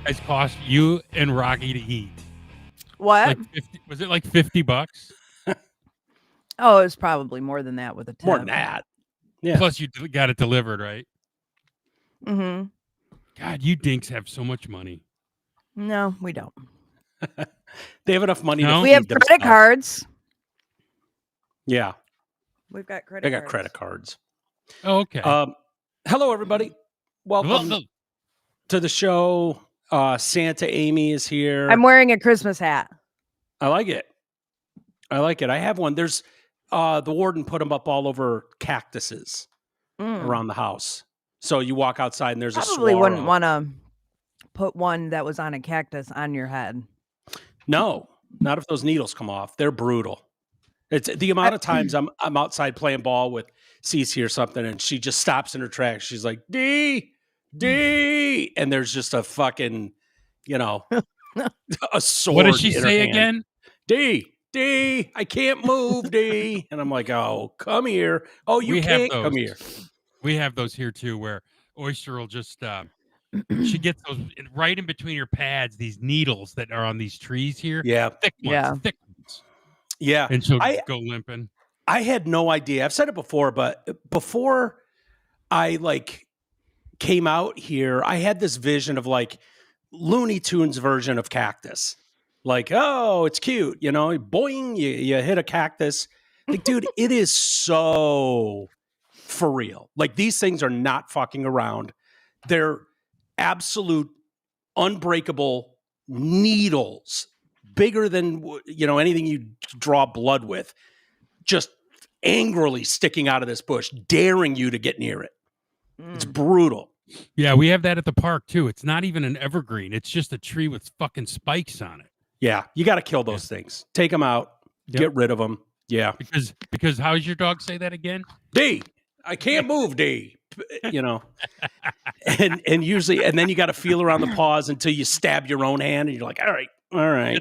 guys cost you and Rocky to eat? What? Like 50, was it like $50? Oh, it was probably more than that with a tip. More than that. Yeah. Plus you got it delivered, right? Mm-hmm. God, you dinks have so much money. No, we don't. They have enough money No? to We feed have credit themselves. cards. Yeah, We've got credit they got cards. credit cards. Oh, okay. Hello, everybody. Welcome to the show. Santa Amy is here. I'm wearing a Christmas hat. I like it. I have one. There's the warden put them up all over cactuses around the house. So you walk outside and there's Probably a wouldn't swirl. want to put one that was on a cactus on your head. No, not if those needles come off. They're brutal. It's the amount of times I'm outside playing ball with Cece or something, and she just stops in her tracks. She's like, D, and there's just a fucking, a sword. What did she in her say hand. again? D, I can't move, D. And I'm like, oh, come here. Oh, you can't come here. We have those here too, where Oyster will just she gets those right in between her pads, these needles that are on these trees here. Yeah. Thick ones. Yeah. And she'll go limping. I had no idea. I've said it before, but before I came out here, I had this vision of Looney Tunes version of cactus. Like, oh, it's cute, boing, you hit a cactus. Like, dude, it is so for real. Like, these things are not fucking around. They're absolute unbreakable needles, bigger than, anything you draw blood with, just angrily sticking out of this bush, daring you to get near it. It's brutal. Yeah, we have that at the park too. It's not even an evergreen. It's just a tree with fucking spikes on it. Yeah, you got to kill those things. Take them out. Yep. Get rid of them. Yeah. Because how does your dog say that again? D, I can't move, D. And usually, and then you got to feel around the paws until you stab your own hand, and you're like, all right.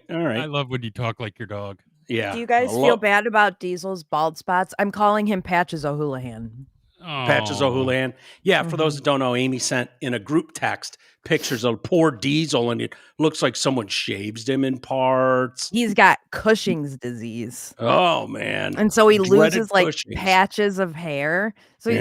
I love when you talk like your dog. Yeah. Do you guys feel bad about Diesel's bald spots? I'm calling him Patches O'Houlihan. Patches O'Houlihan. Yeah, for those that don't know, Amy sent in a group text pictures of poor Diesel, and it looks like someone shaves him in parts. He's got Cushing's disease. Oh, man. And so he loses Cushing's. patches of hair. So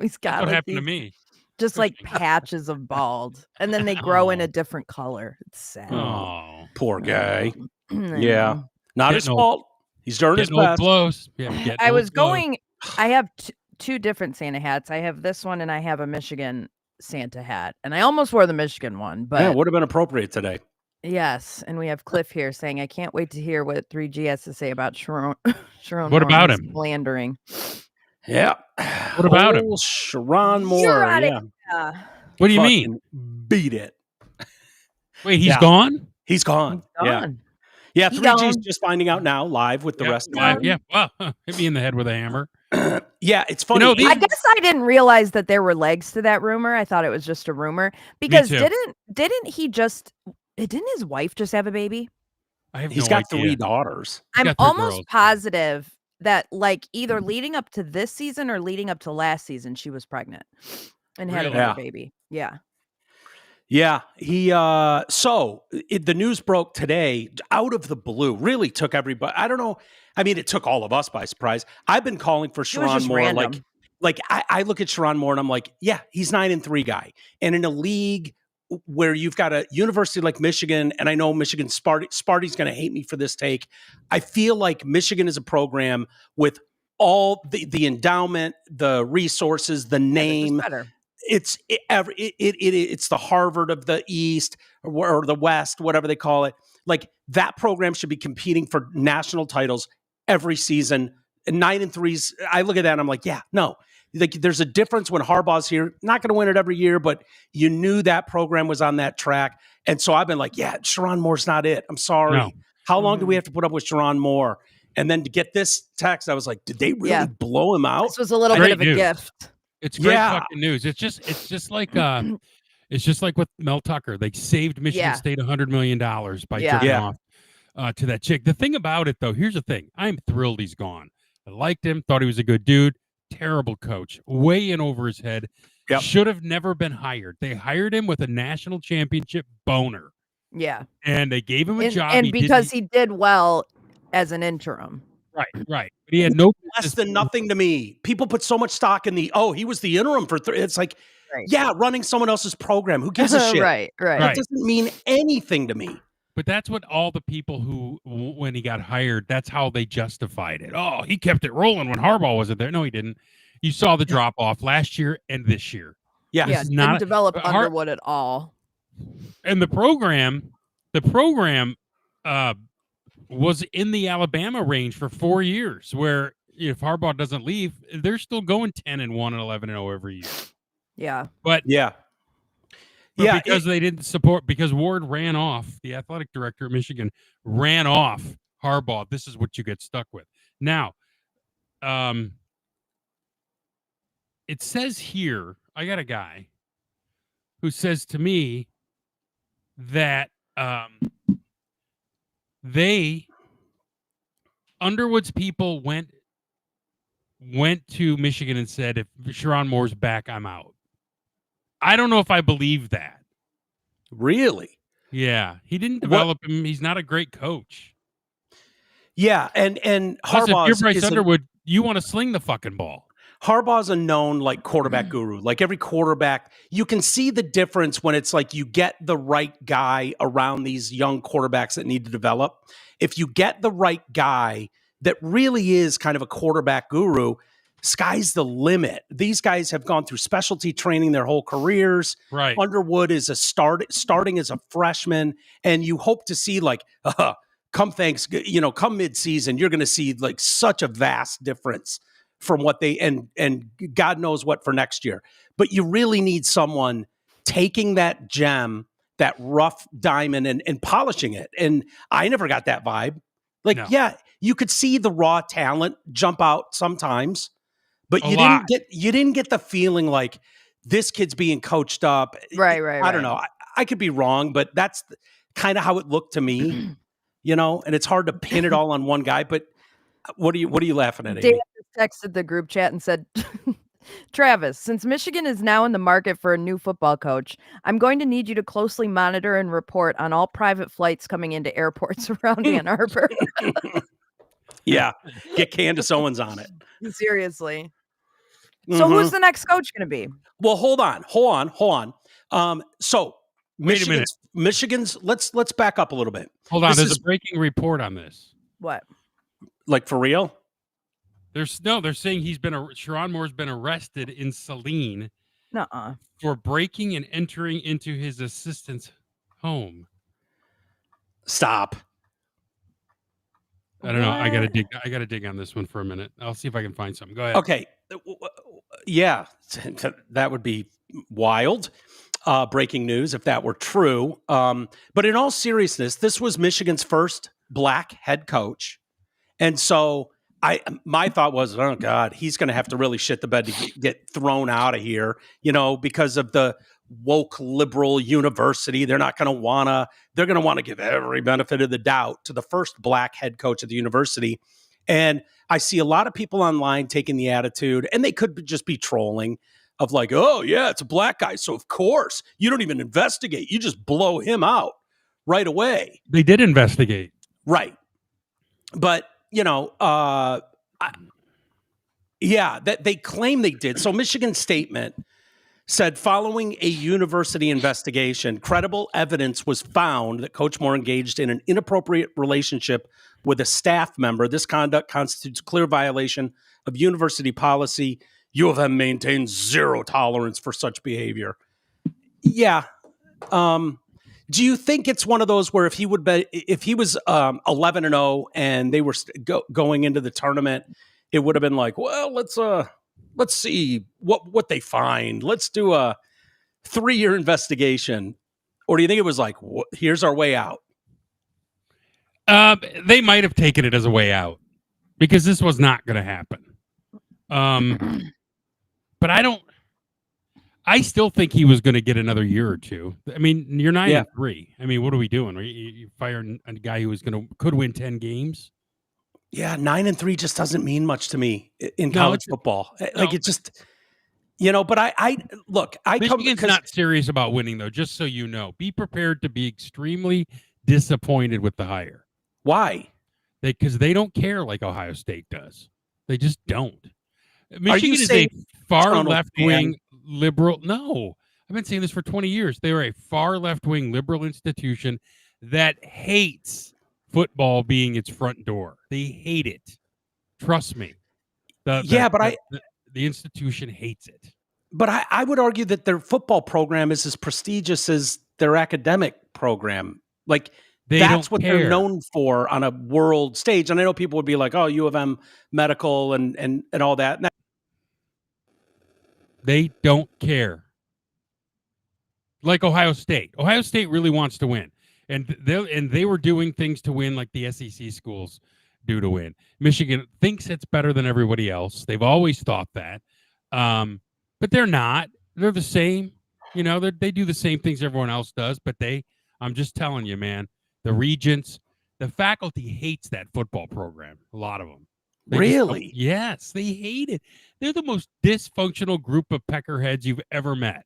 he's got what happened to me? Just patches of bald. And then they grow in a different color. It's sad. Oh, poor guy. Yeah. Not his fault. He's doing his old best. Blows. Yeah, I was going, I have two different Santa hats. I have this one and I have a Michigan Santa hat. And I almost wore the Michigan one, but it would have been appropriate today. Yes. And we have Cliff here saying, I can't wait to hear what 3G has to say about Sharon. What about him? Slandering. Yeah. What about him? Sharon Moore. Yeah. What do you mean? Beat it. Wait, he's gone? He's gone. Yeah. 3G's just finding out now, live with the rest of them. Yeah. Well, hit me in the head with a hammer. Yeah, it's funny. I guess I didn't realize that there were legs to that rumor. I thought it was just a rumor because didn't his wife just have a baby? He's got 3 daughters. I'm almost positive that either leading up to this season or leading up to last season, she was pregnant and had another baby. Yeah. Yeah, the news broke today out of the blue, really took everybody. I don't know. I mean, it took all of us by surprise. I've been calling for Sharon Moore. Random. I look at Sharon Moore and I'm like, yeah, he's 9-3 guy. And in a league where you've got a university like Michigan, and I know Michigan Sparty's going to hate me for this take. I feel like Michigan is a program with all the endowment, the resources, the name. It's the Harvard of the East or the West, whatever they call it. Like, that program should be competing for national titles every season. And 9-3s, I look at that and I'm like, yeah, no. Like, there's a difference when Harbaugh's here. Not going to win it every year, but you knew that program was on that track. And so I've been like, yeah, Sharon Moore's not it. I'm sorry. No. How long do we have to put up with Sharon Moore? And then to get this text, I was like, did they really blow him out? This was a little bit of a gift. It's great fucking news. It's just like with Mel Tucker. They saved Michigan State $100 million by jerking off to that chick. The thing about it, though, here's the thing. I'm thrilled he's gone. I liked him. Thought he was a good dude. Terrible coach. Way in over his head. should have never been hired. They hired him with a national championship boner. Yeah. And they gave him a job. And because he did well as an interim. Right. But he had no less than nothing to me. People put so much stock in he was the interim for it's like, running someone else's program. Who gives a shit? Right. That doesn't mean anything to me. But that's what all the people who, when he got hired, that's how they justified it. Oh, he kept it rolling when Harbaugh wasn't there. No, he didn't. You saw the drop off last year and this year. Yeah, didn't develop Underwood at all. And the program was in the Alabama range for 4 years, where if Harbaugh doesn't leave, they're still going 10-1 and 11-0 every year. Yeah. But because they didn't support, because Ward ran off, the athletic director of Michigan ran off Harbaugh. This is what you get stuck with. Now, it says here, I got a guy who says to me that Underwood's people went to Michigan and said, if Sherrone Moore's back, I'm out. I don't know if I believe that. Really? Yeah. He didn't develop him. He's not a great coach. Yeah, and Harbaugh, if you're Bryce Underwood, you want to sling the fucking ball. Harbaugh's a known quarterback guru. Like every quarterback, you can see the difference when it's like you get the right guy around these young quarterbacks that need to develop. If you get the right guy that really is kind of a quarterback guru, sky's the limit. These guys have gone through specialty training their whole careers. Right. Underwood is starting as a freshman, and you hope to see come mid-season, you're going to see such a vast difference from what they and God knows what for next year. But you really need someone taking that gem, that rough diamond, and polishing it. And I never got that vibe. You could see the raw talent jump out sometimes, but you didn't get the feeling like this kid's being coached up. Right. I don't know. I could be wrong, but that's kind of how it looked to me. And it's hard to pin it all on one guy. But what are you laughing at, Amy? Dan texted the group chat and said, Travis, since Michigan is now in the market for a new football coach, I'm going to need you to closely monitor and report on all private flights coming into airports around Ann Arbor. Yeah, get Candace Owens on it. Seriously. So who's the next coach going to be? Well, hold on. So wait a minute. Michigan's. Let's back up a little bit. Hold on. There's a breaking report on this. What? Like for real? They're saying Sherrone Moore's been arrested in Saline for breaking and entering into his assistant's home. Stop. I don't know. I gotta dig on this one for a minute. I'll see if I can find something. Go ahead. Okay. Yeah, that would be wild. Breaking news if that were true. But in all seriousness, this was Michigan's first black head coach. And so my thought was, oh God, he's going to have to really shit the bed to get thrown out of here, because of the woke liberal university. They're going to want to give every benefit of the doubt to the first black head coach at the university. And I see a lot of people online taking the attitude, and they could just be trolling of oh yeah, it's a black guy. So of course you don't even investigate. You just blow him out right away. They did investigate. Right. But that they claim they did. So Michigan's statement said, following a university investigation, credible evidence was found that Coach Moore engaged in an inappropriate relationship with a staff member. This conduct constitutes clear violation of university policy. U of M maintains zero tolerance for such behavior. Yeah. Do you think it's one of those where if he was 11-0 and they were going into the tournament, it would have been well, let's see what they find. Let's do a 3-year investigation. Or do you think it was here's our way out? They might have taken it as a way out because this was not going to happen. But I still think he was going to get another year or two. I mean, you're 9-3. I mean, what are we doing? You fire a guy who could win 10 games? Yeah, 9-3 just doesn't mean much to me in college football. It just But I look, Michigan's not serious about winning, though, just so you know. Be prepared to be extremely disappointed with the hire. Why? Because they don't care like Ohio State does. They just don't. Michigan is a far left-wing liberal. No, I've been saying this for 20 years. They are a far left-wing liberal institution that hates football being its front door. They hate it. Trust me. The institution hates it. But I would argue that their football program is as prestigious as their academic program. Like, that's what they're known for on a world stage. And I know people would be like, oh, U of M medical and all that. They don't care. Like Ohio State. Ohio State really wants to win. And they were doing things to win like the SEC schools do to win. Michigan thinks it's better than everybody else. They've always thought that. But they're not. They're the same. They do the same things everyone else does. But I'm just telling you, man, the regents, the faculty hates that football program. A lot of them. Really? Yes, they hate it. They're the most dysfunctional group of peckerheads you've ever met.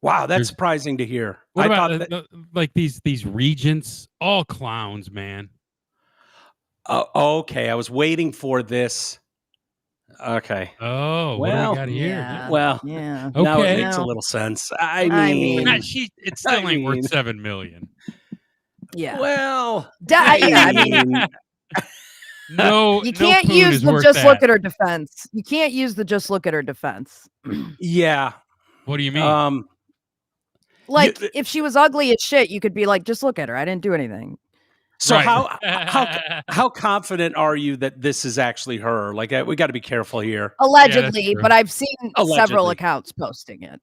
Wow, that's surprising to hear. What about like these regents? All clowns, man. Okay, I was waiting for this. Okay. Oh, what do we got here? Yeah. Well, yeah. Okay. Now it makes a little sense. I mean, it still ain't worth $7 million. Yeah. Well, no, you can't use the look at her defense. You can't use the just look at her defense. Yeah. What do you mean? If she was ugly as shit, you could be like, just look at her. I didn't do anything. So how confident are you that this is actually her? Like, we got to be careful here. Allegedly, but I've seen several accounts posting it.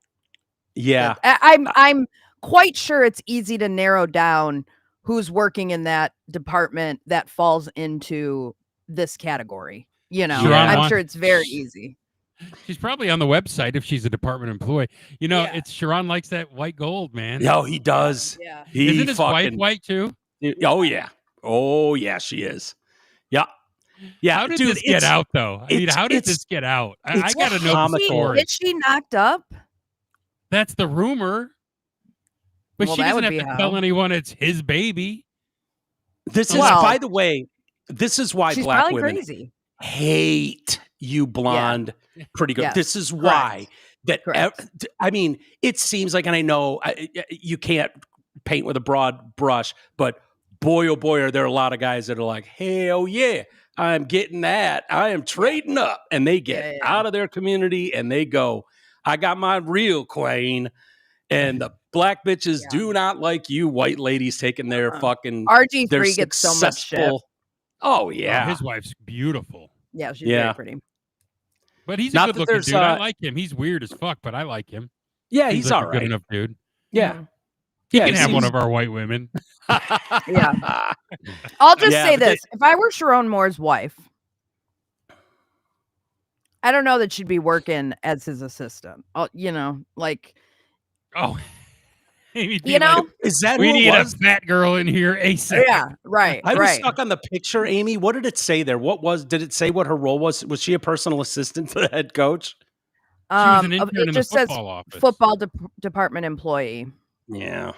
Yeah. I'm quite sure it's easy to narrow down who's working in that department that falls into this category. I'm sure it's very easy. She's probably on the website if she's a department employee. It's Sharon likes that white gold, man. No, he does. Yeah. Isn't his wife white too? Oh yeah, she is. Yeah. Yeah. How did this get out though? I mean, how did this get out? I gotta know the story. Is she knocked up? That's the rumor. But she doesn't have to tell anyone it's his baby. This is, by the way, this is why she's black probably women crazy. Hate you blonde pretty good. Yes. This is why I mean, it seems like, and I know you can't paint with a broad brush, but boy, oh boy, are there a lot of guys that are like, hell yeah, I'm getting that. I am trading up. And they get out of their community and they go, I got my real queen. And the black bitches do not like you white ladies taking their fucking RG3 gets so much shit. Oh yeah. His wife's beautiful. Yeah, she's very pretty. But he's a good looking dude. I like him. He's weird as fuck, but I like him. Yeah, he's like all right. Good enough dude. Yeah. He can have one of our white women. Yeah. I'll just say this. If I were Sharon Moore's wife, I don't know that she'd be working as his assistant. Like... Oh, is that we need a fat girl in here ASAP? Yeah, right. I was stuck on the picture, Amy. What did it say there? Did it say what her role was? Was she a personal assistant to the head coach? She was an intern it just in the says office. Football department employee. Yeah.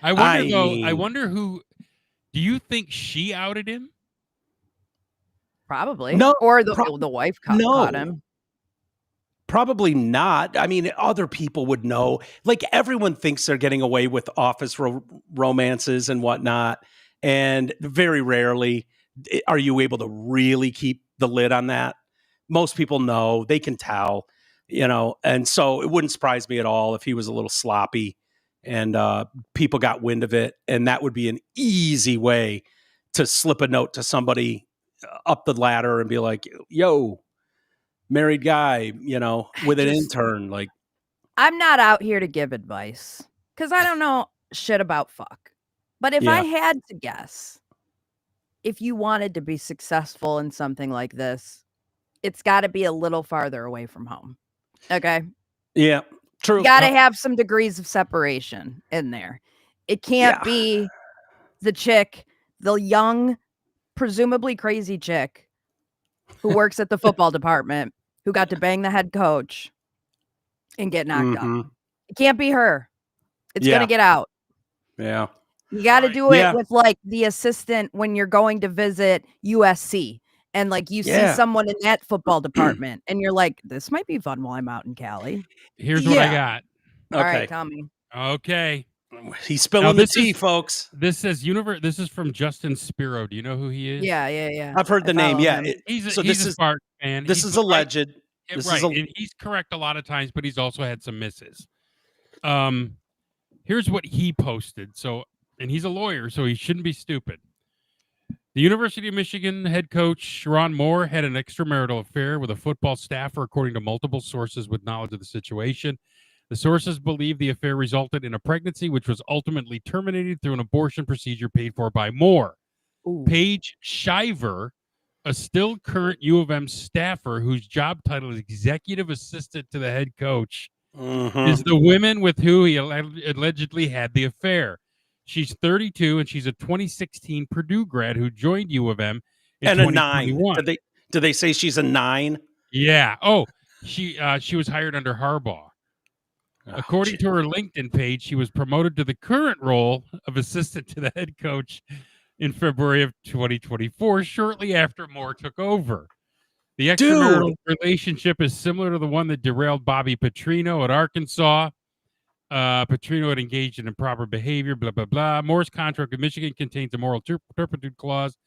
I wonder who. Do you think she outed him? Probably. No, or the wife caught him. Probably not. I mean, other people would know. Like, everyone thinks they're getting away with office romances and whatnot. And very rarely are you able to really keep the lid on that. Most people know. They can tell, And so it wouldn't surprise me at all if he was a little sloppy and people got wind of it. And that would be an easy way to slip a note to somebody up the ladder and be like, yo, married guy, with an intern. Like, I'm not out here to give advice because I don't know shit about fuck. But if I had to guess, if you wanted to be successful in something like this, it's got to be a little farther away from home. Okay. Yeah, true. You got to have some degrees of separation in there. It can't be the chick, the young, presumably crazy chick who works at the football department who got to bang the head coach and get knocked Mm-hmm. up. It can't be her. It's Yeah. going to get out. Yeah. You got to Right. do it Yeah. with like the assistant when you're going to visit USC and like you see Yeah. someone in that football department and you're like, this might be fun while I'm out in Cali. Here's what I Yeah. got. All Okay. right, tell me. Okay. He's spilling the tea, folks. This says This is from Justin Spiro. Do you know who he is? Yeah. I've heard the name. follow Yeah. him. He's So a Spark fan. This is alleged. This right, is a, and he's correct a lot of times, but he's also had some misses. Here's what he posted. So, and he's a lawyer, so he shouldn't be stupid. The University of Michigan head coach Sharon Moore had an extramarital affair with a football staffer, according to multiple sources with knowledge of the situation. The sources believe the affair resulted in a pregnancy, which was ultimately terminated through an abortion procedure paid for by Moore. Ooh. Paige Shiver, a still current U of M staffer whose job title is executive assistant to the head coach, is the woman with who he allegedly had the affair. She's 32 and she's a 2016 Purdue grad who joined U of M in 2021. Did they say she's a 9? Yeah. Oh, she was hired under Harbaugh. According to her LinkedIn page, she was promoted to the current role of assistant to the head coach in February of 2024, shortly after Moore took over. The extramarital relationship is similar to the one that derailed Bobby Petrino at Arkansas. Petrino had engaged in improper behavior, blah, blah, blah. Moore's contract with Michigan contains a moral turpitude clause,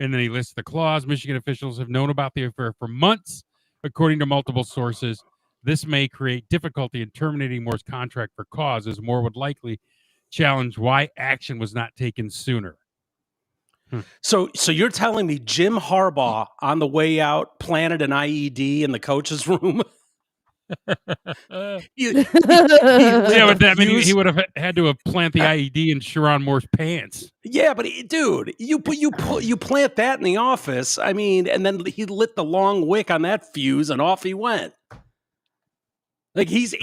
and then he lists the clause. Michigan officials have known about the affair for months, according to multiple sources. This may create difficulty in terminating Moore's contract for cause, as Moore would likely challenge why action was not taken sooner. So you're telling me Jim Harbaugh on the way out planted an IED in the coach's room? He would have had to have planted the IED in Sharon Moore's pants. Yeah, but dude, you plant that in the office. I mean, and then he lit the long wick on that fuse, and off he went. Like his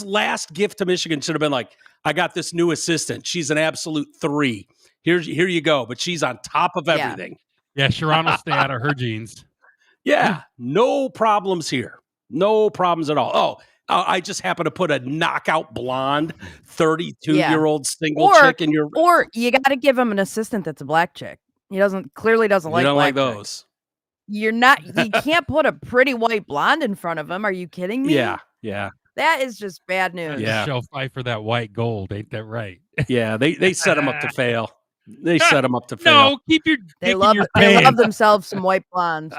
last gift to Michigan should have been like, I got this new assistant. She's an absolute 3. Here you go. But she's on top of everything. Yeah, Sharon will stay out of her jeans. Yeah, no problems here. No problems at all. Oh, I just happen to put a knockout blonde 32-year-old single chick in your. Or you got to give him an assistant that's a black chick. He clearly doesn't like. You don't black like those. Chicks. You're not. You can't put a pretty white blonde in front of him. Are you kidding me? Yeah. That is just bad news. Yeah. She'll fight for that white gold, ain't that right? Yeah, they set him up to fail. They set him up to fail. No, keep your. They love themselves some white blondes.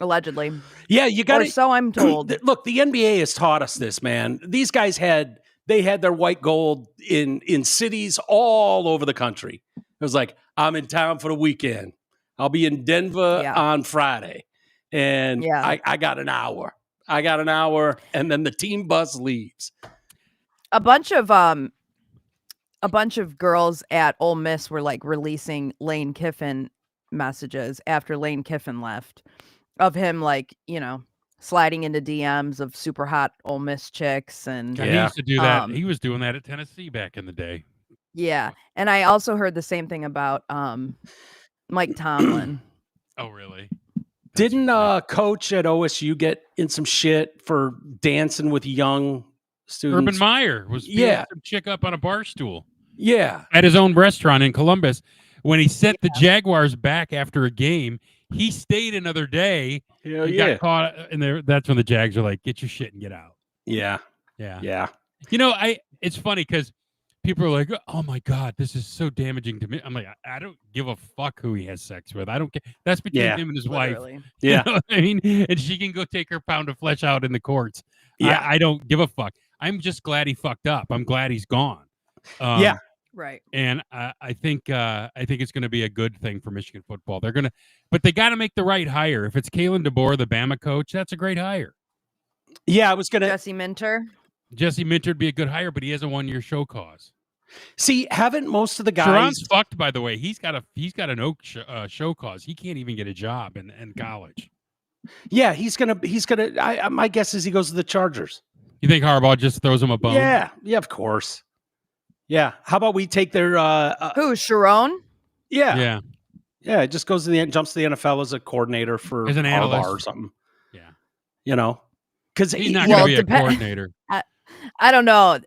Allegedly. Yeah, you got to. So I'm told. Look, the NBA has taught us this, man. These guys had their white gold in cities all over the country. It was like, I'm in town for the weekend. I'll be in Denver on Friday. And I got an hour. And then the team bus leaves. A bunch of girls at Ole Miss were like releasing Lane Kiffin messages after Lane Kiffin left. Of him, like, sliding into DMs of super hot Ole Miss chicks. And he used to do that. He was doing that at Tennessee back in the day. Yeah. And I also heard the same thing about Mike Tomlin. Oh, really? Didn't coach at OSU get in some shit for dancing with young students? Urban Meyer was beating some chick up on a bar stool. Yeah. At his own restaurant in Columbus. When he sent the Jaguars back after a game, he stayed another day. Got caught, and that's when the Jags are like, "Get your shit and get out." Yeah. It's funny because people are like, "Oh my god, this is so damaging to me." I'm like, I don't give a fuck who he has sex with. I don't care. That's between him and his wife. Yeah, you know what I mean, and she can go take her pound of flesh out in the courts. Yeah, I don't give a fuck. I'm just glad he fucked up. I'm glad he's gone. Right. And I think it's going to be a good thing for Michigan football. But they got to make the right hire. If it's Kalen DeBoer, the Bama coach, that's a great hire. Yeah, I was going to Jesse Minter. Jesse Minter would be a good hire, but he has a 1-year show cause. See, haven't most of the guys? Sharon's fucked, by the way. He's got an Oak show cause. He can't even get a job in college. Yeah, he's gonna. My guess is he goes to the Chargers. You think Harbaugh just throws him a bone? Yeah, of course. Yeah. How about we take their who? Sharon? Yeah. It just goes to jumps to the NFL as a coordinator for as an analyst or something. You know, because he's not going to be a coordinator. I don't know.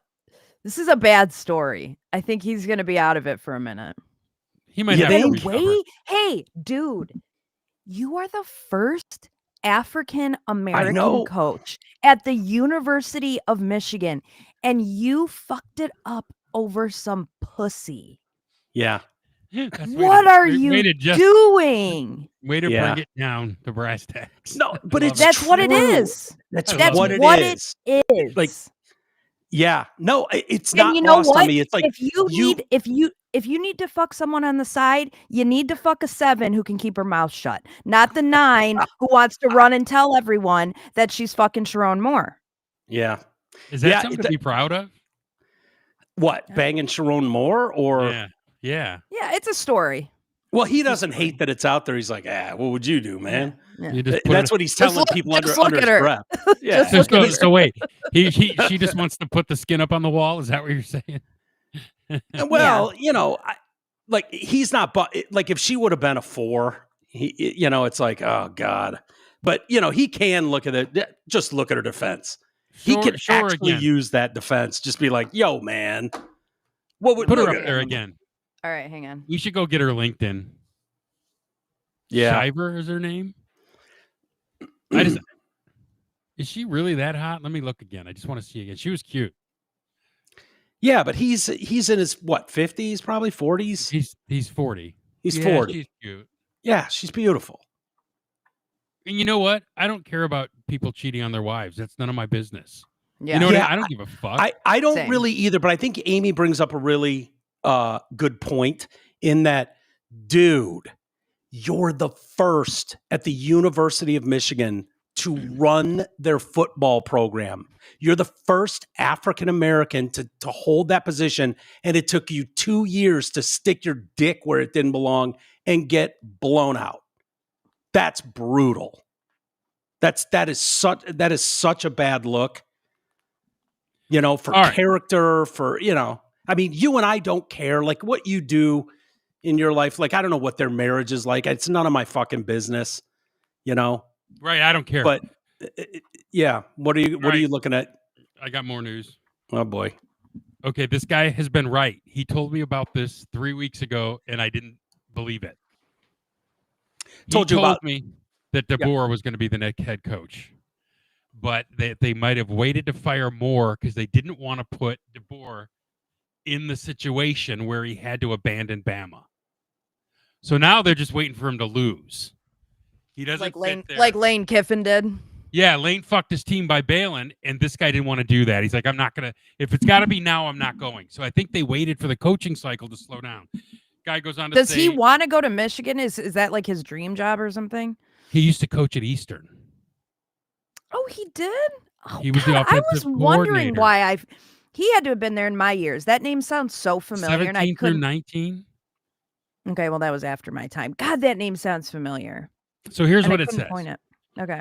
This is a bad story. I think he's going to be out of it for a minute. He might have to recover. Hey, dude, you are the first African American coach at the University of Michigan, and you fucked it up over some pussy. Yeah. What are you doing? Way to bring it down to brass tacks. No, but that's what it is. That's what it is. Like, yeah, no, it's not lost on me. It's like if you need to fuck someone on the side, you need to fuck a 7 who can keep her mouth shut, not the 9 who wants to run and tell everyone that she's fucking Sharon Moore. Yeah, is that something to be proud of? What, banging Sharon Moore or? Yeah, it's a story. Well, he doesn't hate that it's out there. He's like, what would you do, man? Yeah. That's what he's telling people under his breath. Yeah. So wait, she just wants to put the skin up on the wall. Is that what you're saying? Well, like he's not, but like if she would have been a 4, it's like, oh God. But he can look at it. Just look at her defense. He can actually use that defense. Just be like, yo, man, what would put her up there again? All right, hang on. We should go get her LinkedIn. Yeah, Shiver is her name. Is she really that hot? Let me look again. I just want to see again. She was cute. Yeah, but he's in his 50s, probably 40s. He's 40. He's 40. She's cute. Yeah, she's beautiful. And you know what? I don't care about people cheating on their wives. That's none of my business. Yeah. You know what I don't give a fuck. I don't really either, but I think Amy brings up a really good point in that, dude, you're the first at the University of Michigan to run their football program. You're the first African American to hold that position, and it took you 2 years to stick your dick where it didn't belong and get blown out. That's brutal. That is such a bad look. For character, for I mean, you and I don't care. Like what you do in your life, like I don't know what their marriage is like. It's none of my fucking business, Right, I don't care. But yeah, what are you looking at? I got more news. Oh boy. Okay, this guy has been right. He told me about this 3 weeks ago, and I didn't believe it. He told me that DeBoer was going to be the next head coach, but they might have waited to fire Moore because they didn't want to put DeBoer in the situation where he had to abandon Bama. So now they're just waiting for him to lose. He doesn't like Lane Kiffin did. Yeah, Lane fucked his team by bailing, and this guy didn't want to do that. He's like, I'm not going to. If it's got to be now, I'm not going. So I think they waited for the coaching cycle to slow down. Guy goes on to Does he want to go to Michigan? Is that like his dream job or something? He used to coach at Eastern. Oh, he did? Oh, he was the offensive I was wondering why he had to have been there in my years. That name sounds so familiar. 17 and I couldn't. 19. Okay, well, that was after my time. God, that name sounds familiar. So here's what it says. Point it. Okay.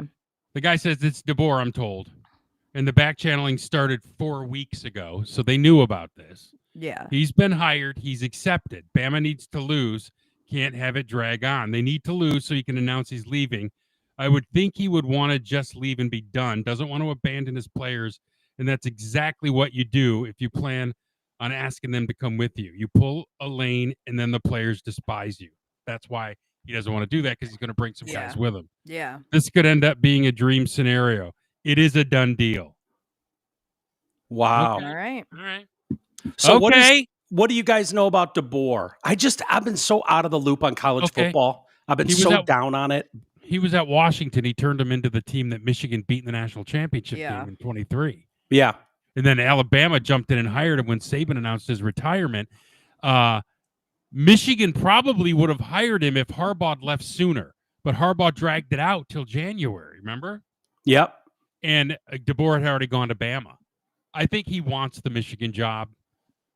The guy says it's DeBoer, I'm told. And the back channeling started 4 weeks ago, so they knew about this. Yeah. He's been hired. He's accepted. Bama needs to lose. Can't have it drag on. They need to lose so he can announce he's leaving. I would think he would want to just leave and be done. Doesn't want to abandon his players. And that's exactly what you do if you plan on asking them to come with you. You pull a lane, and then the players despise you. That's why he doesn't want to do that, because he's going to bring some guys with him. Yeah. This could end up being a dream scenario. It is a done deal. Wow. Okay. All right. So what do you guys know about DeBoer? I've been so out of the loop on college football. I've been so down on it. He was at Washington. He turned him into the team that Michigan beat in the national championship game in 23. Yeah. And then Alabama jumped in and hired him when Saban announced his retirement. Michigan probably would have hired him if Harbaugh left sooner, but Harbaugh dragged it out till January, remember? Yep. And DeBoer had already gone to Bama. I think he wants the Michigan job.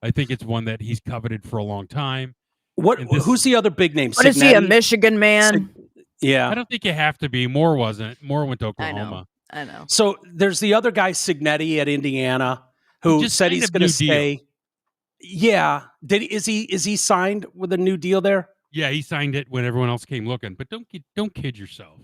I think it's one that he's coveted for a long time. Who's the other big name? What is he, a Michigan man? Yeah. I don't think you have to be. Moore wasn't. Moore went to Oklahoma. I know. So there's the other guy, Signetti at Indiana, who said he's going to stay. Deal. Yeah. Is he signed with a new deal there? Yeah, he signed it when everyone else came looking. But don't kid yourself.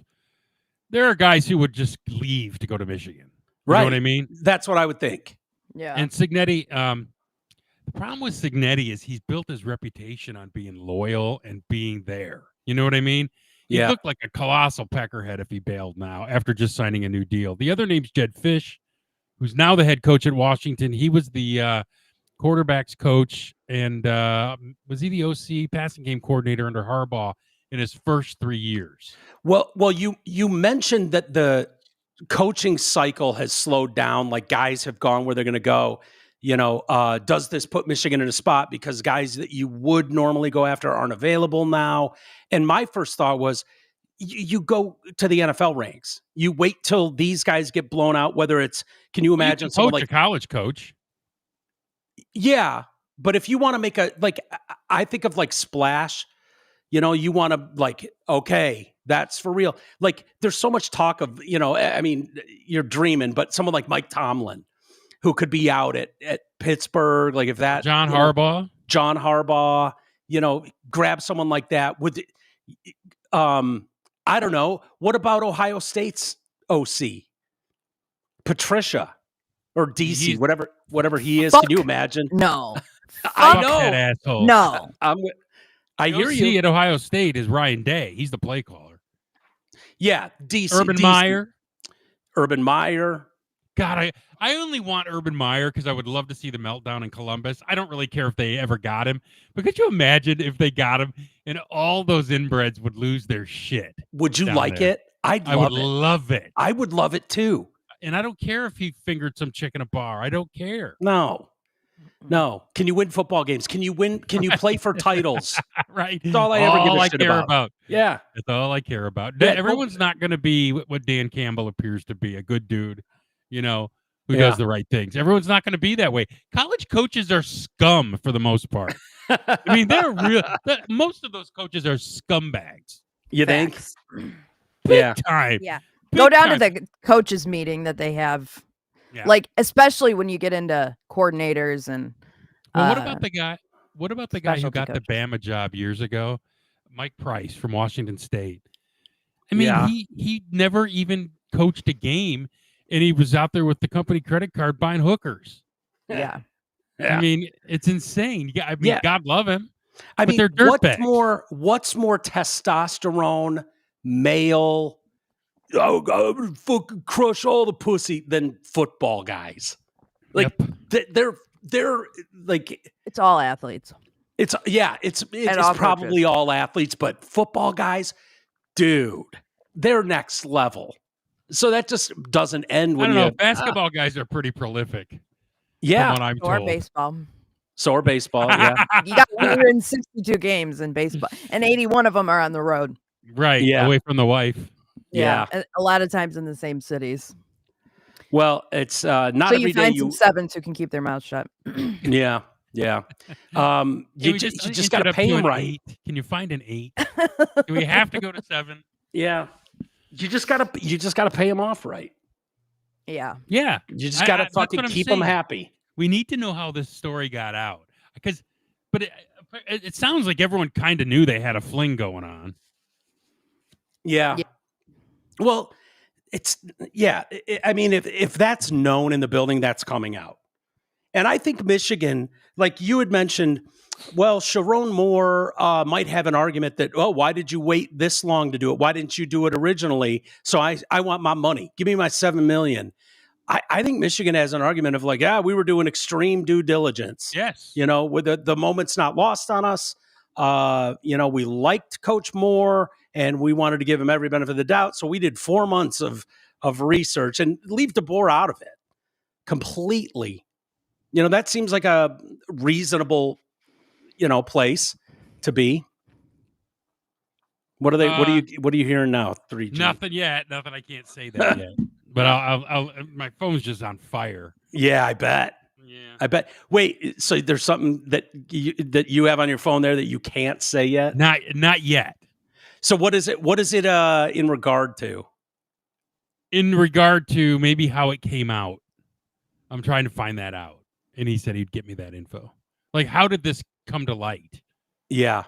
there are guys who would just leave to go to Michigan. You right. know what I mean? That's what I would think. Yeah. And Cignetti, the problem with Cignetti is he's built his reputation on being loyal and being there. You know what I mean? He looked like a colossal peckerhead if he bailed now after just signing a new deal. The other name's Jed Fish, who's now the head coach at Washington. He was the quarterbacks coach and was he the OC passing game coordinator under Harbaugh in his first 3 years. Well, you mentioned that the coaching cycle has slowed down, like guys have gone where they're going to go. Does this put Michigan in a spot because guys that you would normally go after aren't available now? And my first thought was, you go to the NFL ranks. You wait till these guys get blown out, whether it's, can you imagine someone like a college coach? Yeah. But if you want to make I think of like Splash, you want to like, okay, that's for real. Like there's so much talk of, I mean, you're dreaming, but someone like Mike Tomlin, who could be out at Pittsburgh, like if that John Harbaugh, grab someone like that with, I don't know. What about Ohio State's OC, Patricia or DC, whatever he is? Can you imagine? No, I know that asshole. No, I hear you. At Ohio State is Ryan Day. He's the play caller. Yeah, DC. Urban Meyer. God, I only want Urban Meyer because I would love to see the meltdown in Columbus. I don't really care if they ever got him. But could you imagine if they got him and all those inbreds would lose their shit? Would you like it? I would love it. I would love it too. And I don't care if he fingered some chick in a bar. I don't care. No. Can you win football games? Can you play for titles? Right. That's all I ever give a shit about. Yeah. That's all I care about. Yeah, everyone's not going to be what Dan Campbell appears to be, a good dude, who does the right things. Everyone's not going to be that way. College coaches are scum for the most part. I mean, they're real. Most of those coaches are scumbags. You think? Big time. Yeah. Go down to the coaches meeting that they have. Yeah. Like, especially when you get into coordinators and. Well, what about the guy? What about the guy who got the Bama job years ago, Mike Price from Washington State? I mean, he never even coached a game, and he was out there with the company credit card buying hookers. Yeah. I mean, it's insane. God love him. I mean, they're dirtbags. What's more testosterone, male? I'm gonna fucking crush all the pussy than football guys. Like they're like, it's all athletes. It's probably all athletes, but football guys, dude, they're next level. So that just doesn't end when I don't know. Basketball guys are pretty prolific. Yeah. From what I'm told. Or baseball. Yeah. You got 162 games in baseball, and 81 of them are on the road. Right. Yeah. Away from the wife. Yeah. A lot of times in the same cities. Well, it's not so every you day find some sevens who can keep their mouth shut. Yeah. You just got to pay them right. 8. Can you find an 8? Do we have to go to 7? Yeah. You just gotta pay them off right. Yeah. Yeah. You just gotta fucking keep them happy. We need to know how this story got out but it sounds like everyone kind of knew they had a fling going on. Yeah. Well, I mean, if that's known in the building, that's coming out. And I think Michigan, like you had mentioned, well, Sharon Moore might have an argument that, why did you wait this long to do it? Why didn't you do it originally? So I want my money. Give me my $7 million. I think Michigan has an argument of like, we were doing extreme due diligence. Yes. With the moment's not lost on us. We liked Coach Moore and we wanted to give him every benefit of the doubt. So we did 4 months of research and leave DeBoer out of it completely. That seems like a reasonable, place to be. What are you hearing now? 3G? Nothing yet. Nothing. I can't say that yet. But I'll my phone's just on fire. Yeah, I bet. Yeah. I bet. Wait, so there's something that you have on your phone there that you can't say yet? Not yet. So what is it? What is it in regard to? In regard to maybe how it came out. I'm trying to find that out. And he said he'd get me that info. Like, how did this come to light? Yeah.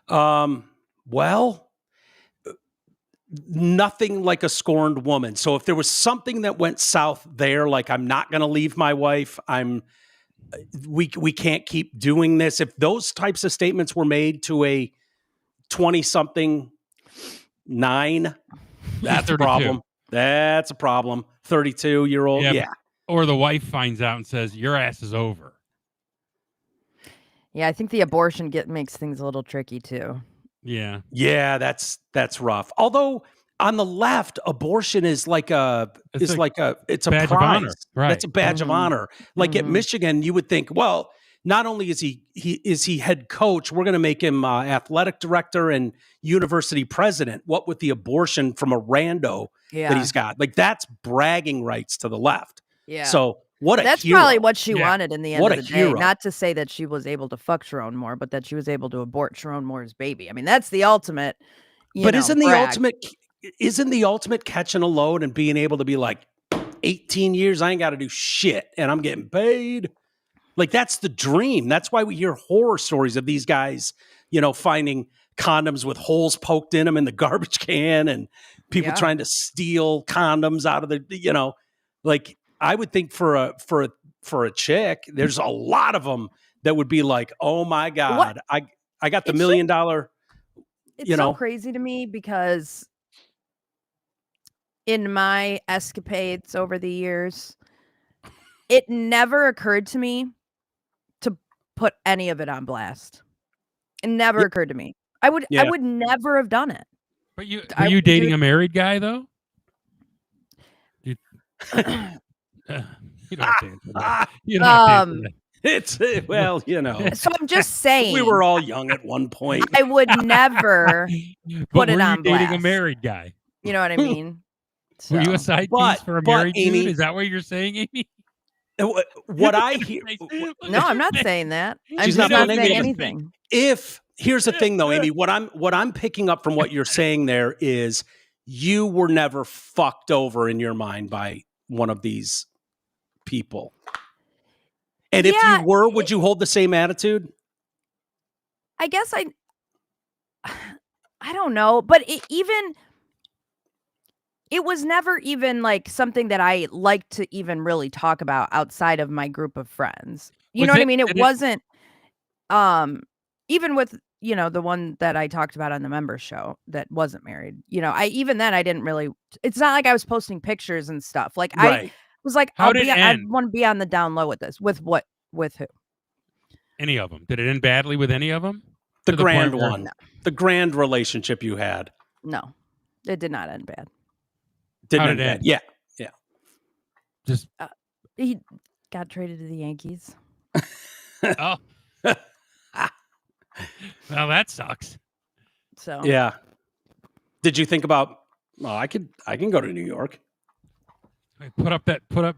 Well, nothing like a scorned woman. So if there was something that went south there, like I'm not going to leave my wife, we can't keep doing this. If those types of statements were made to a 20-something 9, that's a problem. That's a problem. 32-year-old. Yeah. Or the wife finds out and says, your ass is over. Yeah, I think the abortion makes things a little tricky too. Yeah. Yeah, that's rough. Although on the left, abortion is like it's a badge prize. Of honor. Right. That's a badge of honor. Like at Michigan, you would think, well, not only is he head coach, we're going to make him athletic director and university president. What with the abortion from a rando that he's got? Like that's bragging rights to the left. Yeah. So that's hero. probably what she wanted in the end of the day. Hero. Not to say that she was able to fuck Sharon Moore, but that she was able to abort Sharon Moore's baby. I mean, that's the ultimate. Isn't the ultimate catching a load and being able to be like, 18 years, I ain't got to do shit, and I'm getting paid. Like that's the dream. That's why we hear horror stories of these guys, finding condoms with holes poked in them in the garbage can, and people trying to steal condoms out of the, like. I would think for a chick, there's a lot of them that would be like, oh my God, I got the $1 million. It's so crazy to me because in my escapades over the years, it never occurred to me to put any of it on blast. It never occurred to me. I would never have done it. But are you dating a married guy though? You don't have to answer that. You don't have to answer that. It's So I'm just saying. We were all young at one point. I would never put it on blast. Dating a married guy? You know what I mean? Were you a side piece for a married dude? Is that what you're saying, Amy? What I hear? No, I'm not saying that. She's not saying anything. anything. Here's the thing, though, Amy. What I'm picking up from what you're saying there is you were never fucked over in your mind by one of these people. And if you were, would you hold the same attitude? I guess I don't know, but it was never even like something that I liked to even really talk about outside of my group of friends. You know what I mean? It wasn't even with, the one that I talked about on the members show that wasn't married. I didn't really, it's not like I was posting pictures and stuff. Like I was like, I want to be on the down low with this. With who? Any of them? Did it end badly with any of them? The grand one. No. The grand relationship you had. No, it did not end bad. Didn't end bad. Yeah. Just he got traded to the Yankees. Oh. Well, that sucks. So yeah. Did you think about? Well, I can go to New York. Put up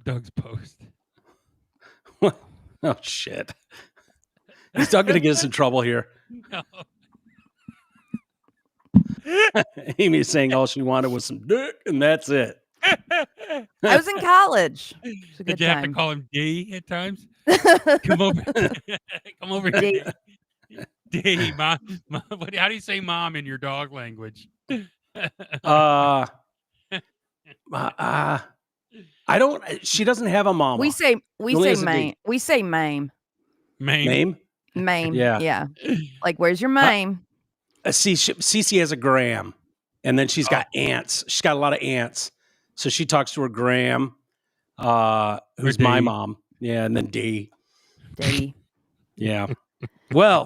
Doug's post. Oh shit! Is Doug gonna get us in trouble here? No. Amy's saying all she wanted was some dick, and that's it. I was in college. Did you have to call him D at times? Come over. Come over here. D, mom. How do you say mom in your dog language? I don't. She doesn't have a mama. We say mame. We say mame. Mame. Mame. Yeah. Like, where's your mame? Cece has a gram, and then she's got aunts. She's got a lot of aunts, so she talks to her gram, who's my mom. Yeah, and then D. Yeah. Well,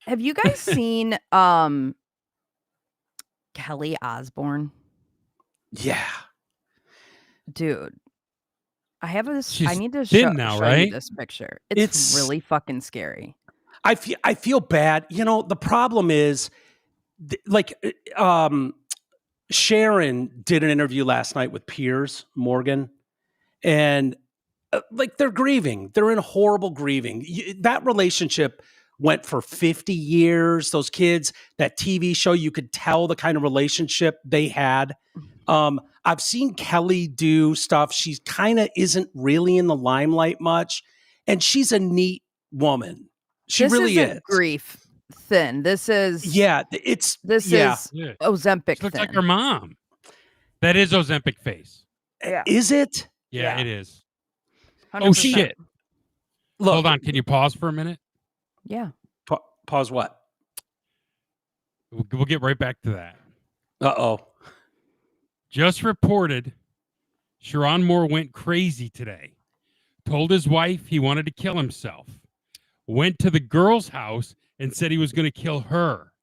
have you guys seen Kelly Osbourne? Yeah. Dude, I need to show right? you this picture. It's really fucking scary. I feel bad. The problem is, Sharon did an interview last night with Piers Morgan, and they're grieving. They're in horrible grieving. That relationship went for 50 years. Those kids, that TV show, you could tell the kind of relationship they had. I've seen Kelly do stuff. She kind of isn't really in the limelight much, and she's a neat woman. She really is. Grief. thin. This is is Ozempic She looks thin. like her mom. That is Ozempic face. Yeah. Is it? Yeah, it is. 100%. Oh shit! Look, hold on. Can you pause for a minute? Yeah. Pause what? We'll get right back to that. Uh-oh. Just reported, Sharon Moore went crazy today. Told his wife he wanted to kill himself. Went to the girl's house and said he was going to kill her.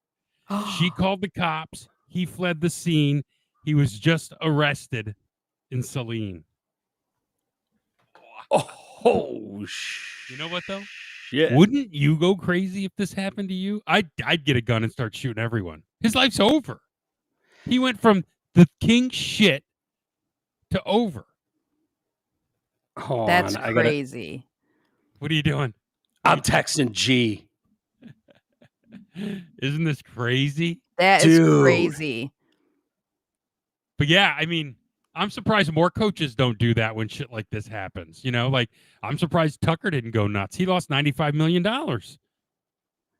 She called the cops. He fled the scene. He was just arrested in Saline. Oh, you know what though? Shit. Wouldn't you go crazy if this happened to you? I'd get a gun and start shooting everyone. His life's over. He went from the king shit to over. That's crazy. What are you doing? I'm texting G. Isn't this crazy? That is crazy. But yeah, I mean, I'm surprised more coaches don't do that when shit like this happens. You know, like I'm surprised Tucker didn't go nuts. He lost $95 million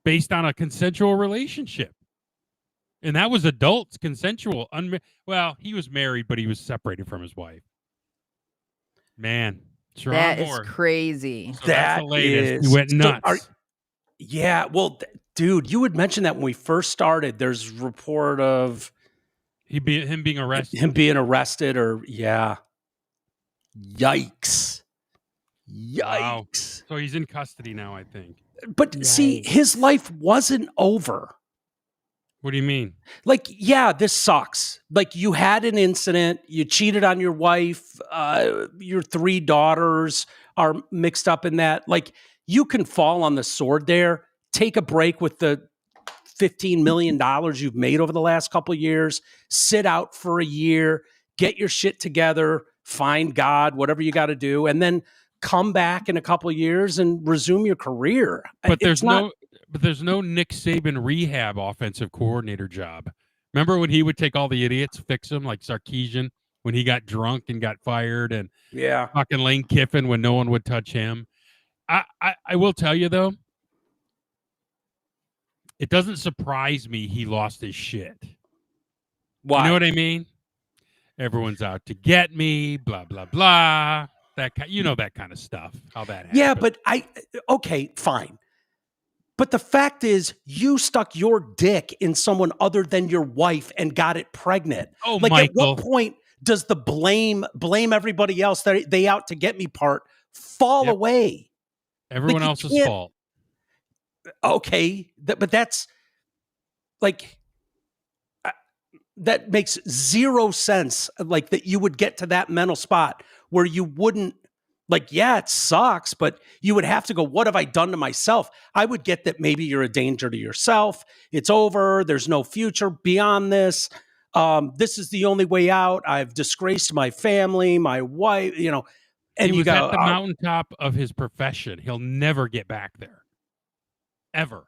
based on a consensual relationship. And that was adults, consensual. Well, he was married, but he was separated from his wife. Man, that is crazy. So that's the latest. He went nuts. Yeah, well, dude, you would mention that when we first started. There's report of him being arrested. Yikes. Wow. So he's in custody now, I think. But see, his life wasn't over. What do you mean? Like, yeah, this sucks. Like, you had an incident, you cheated on your wife, your 3 daughters are mixed up in that. Like, you can fall on the sword there, take a break with the $15 million you've made over the last couple of years, sit out for a year, get your shit together, find God, whatever you got to do, and then come back in a couple of years and resume your career. But there's no Nick Saban rehab offensive coordinator job. Remember when he would take all the idiots, fix them, like Sarkisian when he got drunk and got fired, and fucking Lane Kiffin when no one would touch him. I will tell you though, it doesn't surprise me he lost his shit. Why? You know what I mean? Everyone's out to get me, blah blah blah. That kind of stuff. How that happens. Yeah, but okay, fine. But the fact is, you stuck your dick in someone other than your wife and got it pregnant. Oh, like, Michael. At what point does the blame everybody else that they out to get me part fall away? Everyone else's fault. Okay, but that's like that makes zero sense. Like that you would get to that mental spot where you wouldn't. Like, yeah, it sucks, but you would have to go, what have I done to myself? I would get that maybe you're a danger to yourself. It's over. There's no future beyond this. This is the only way out. I've disgraced my family, my wife, and he was at the mountaintop of his profession. He'll never get back there. Ever.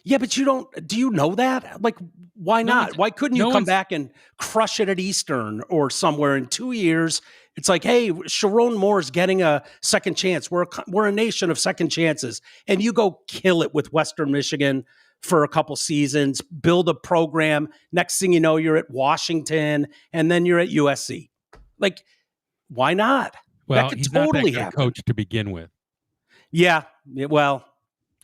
Yeah, but do you know that? Like, why not? Why couldn't you come back and crush it at Eastern or somewhere in 2 years? It's like, hey, Sharon Moore's getting a second chance. We're a nation of second chances. And you go kill it with Western Michigan for a couple seasons, build a program. Next thing you know, you're at Washington, and then you're at USC. Like, why not? Well, that could he's totally not that happen. coach to begin with. Yeah, well.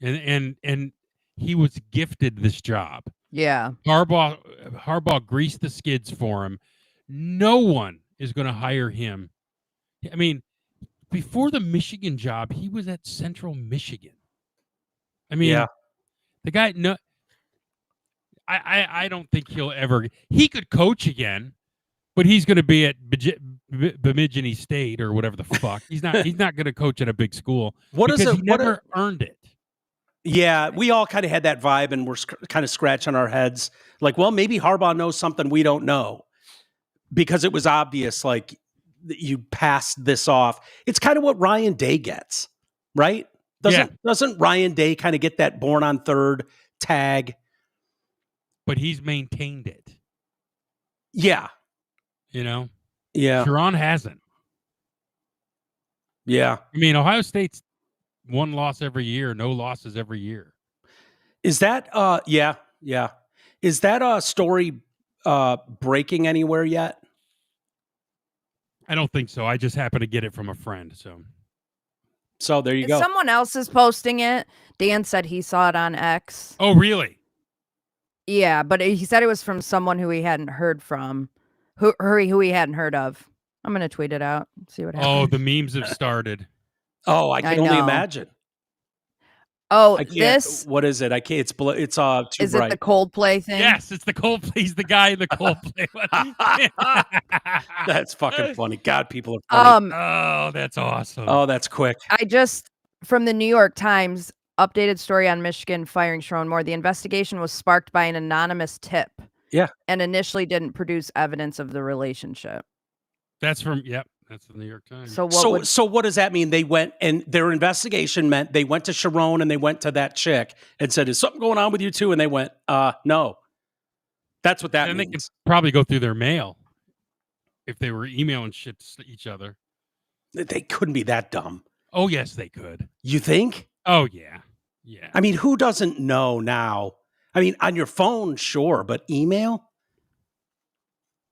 And he was gifted this job. Yeah. Harbaugh greased the skids for him. No one is going to hire him. I mean, before the Michigan job, he was at Central Michigan. I mean, the guy, no, I don't think he'll ever, he could coach again, but he's going to be at Bemidji State or whatever the fuck. He's not going to coach at a big school. He never earned it. Yeah, we all kind of had that vibe, and we're kind of scratching our heads. Like, well, maybe Harbaugh knows something we don't know, because it was obvious, like, that you passed this off. It's kind of what Ryan Day gets, right? Doesn't Ryan Day kind of get that born on third tag? But he's maintained it. Yeah. Yeah. Sharon hasn't. Yeah. I mean, Ohio State's one loss every year, no losses every year. Is that yeah. Is that story breaking anywhere yet? I don't think so. I just happened to get it from a friend. So there you go. Someone else is posting it. Dan said he saw it on X. Oh, really? Yeah, but he said it was from someone who he hadn't heard from, who he hadn't heard of. I'm gonna tweet it out. See what happens. Oh, the memes have started. Oh, I can only imagine. Oh, I can't. this. What is it? I can't. It's too is bright. Is it the Coldplay thing? Yes, it's the Coldplay. He's the guy in the Coldplay one. That's fucking funny. God, people are funny. Oh, that's awesome. Oh, that's quick. I just from the New York Times updated story on Michigan firing Sharon Moore. The investigation was sparked by an anonymous tip. Yeah, and initially didn't produce evidence of the relationship. That's from that's the New York Times. So what does that mean? They went and their investigation meant they went to Sharon and they went to that chick and said, "Is something going on with you too?" And they went, no. That's what that means. And they could probably go through their mail if they were emailing shit to each other. They couldn't be that dumb. Oh, yes, they could. You think? Oh, yeah. Yeah. I mean, who doesn't know now? I mean, on your phone, sure, but email?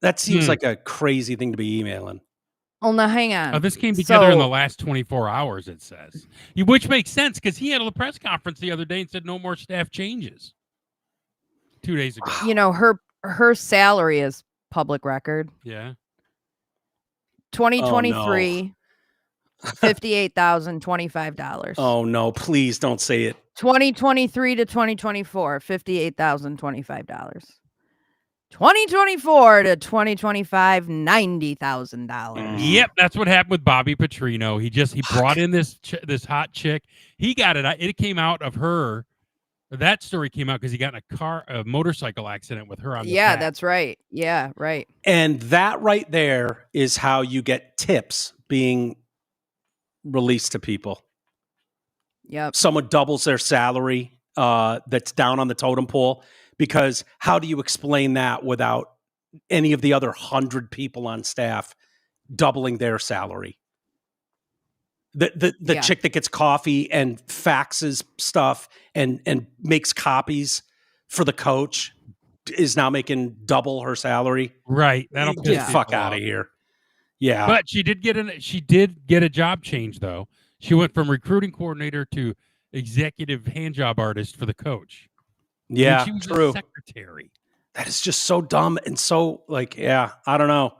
That seems like a crazy thing to be emailing. Oh, now hang on. Oh, this came together in the last 24 hours, it says. Which makes sense because he had a press conference the other day and said no more staff changes 2 days ago. You know, her salary is public record. Yeah. 2023, $58,025. Oh, no. Please don't say it. 2023 to 2024, $58,025. 2024 to 2025, $90,000. Yep, that's what happened with Bobby Petrino. He brought in this hot chick. He got it. It came out of her. That story came out because he got in a motorcycle accident with her on the back. That's right. Yeah, right. And that right there is how you get tips being released to people. Yep. Someone doubles their salary that's down on the totem pole. Because how do you explain that without any of the other 100 people on staff doubling their salary? The chick that gets coffee and faxes stuff and makes copies for the coach is now making double her salary. Right. That'll get the fuck out of here. Yeah. But she did get a job change though. She went from recruiting coordinator to executive hand job artist for the coach. Yeah, she was true. A secretary. That is just so dumb and so I don't know.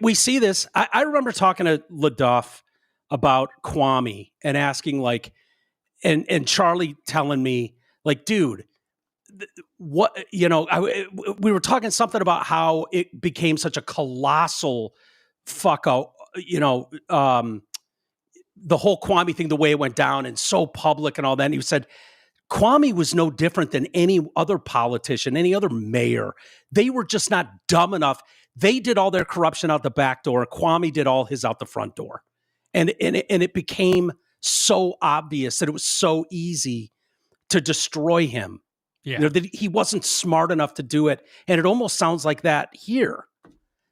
We see this. I remember talking to LaDuff about Kwame and asking and Charlie telling me dude, what, we were talking something about how it became such a colossal fuck out, the whole Kwame thing, the way it went down and so public and all that. And he said, Kwame was no different than any other politician, any other mayor. They were just not dumb enough. They did all their corruption out the back door. Kwame did all his out the front door. And it became so obvious that it was so easy to destroy him. Yeah. That he wasn't smart enough to do it. And it almost sounds like that here.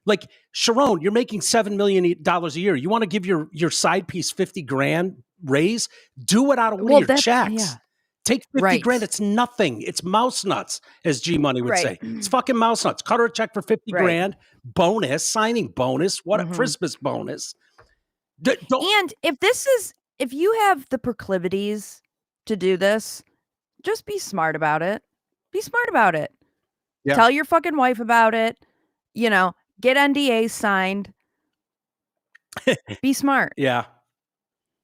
Like, Sharon, you're making $7 million a year. You want to give your side piece $50,000 raise? Do it out of one of your checks. Yeah. Take 50 grand. It's nothing. It's mouse nuts, as G Money would say. It's fucking mouse nuts. Cut her a check for 50 grand. Bonus, signing bonus. What a Christmas bonus. And if you have the proclivities to do this, just be smart about it. Be smart about it. Yeah. Tell your fucking wife about it. Get NDAs signed. Be smart. Yeah.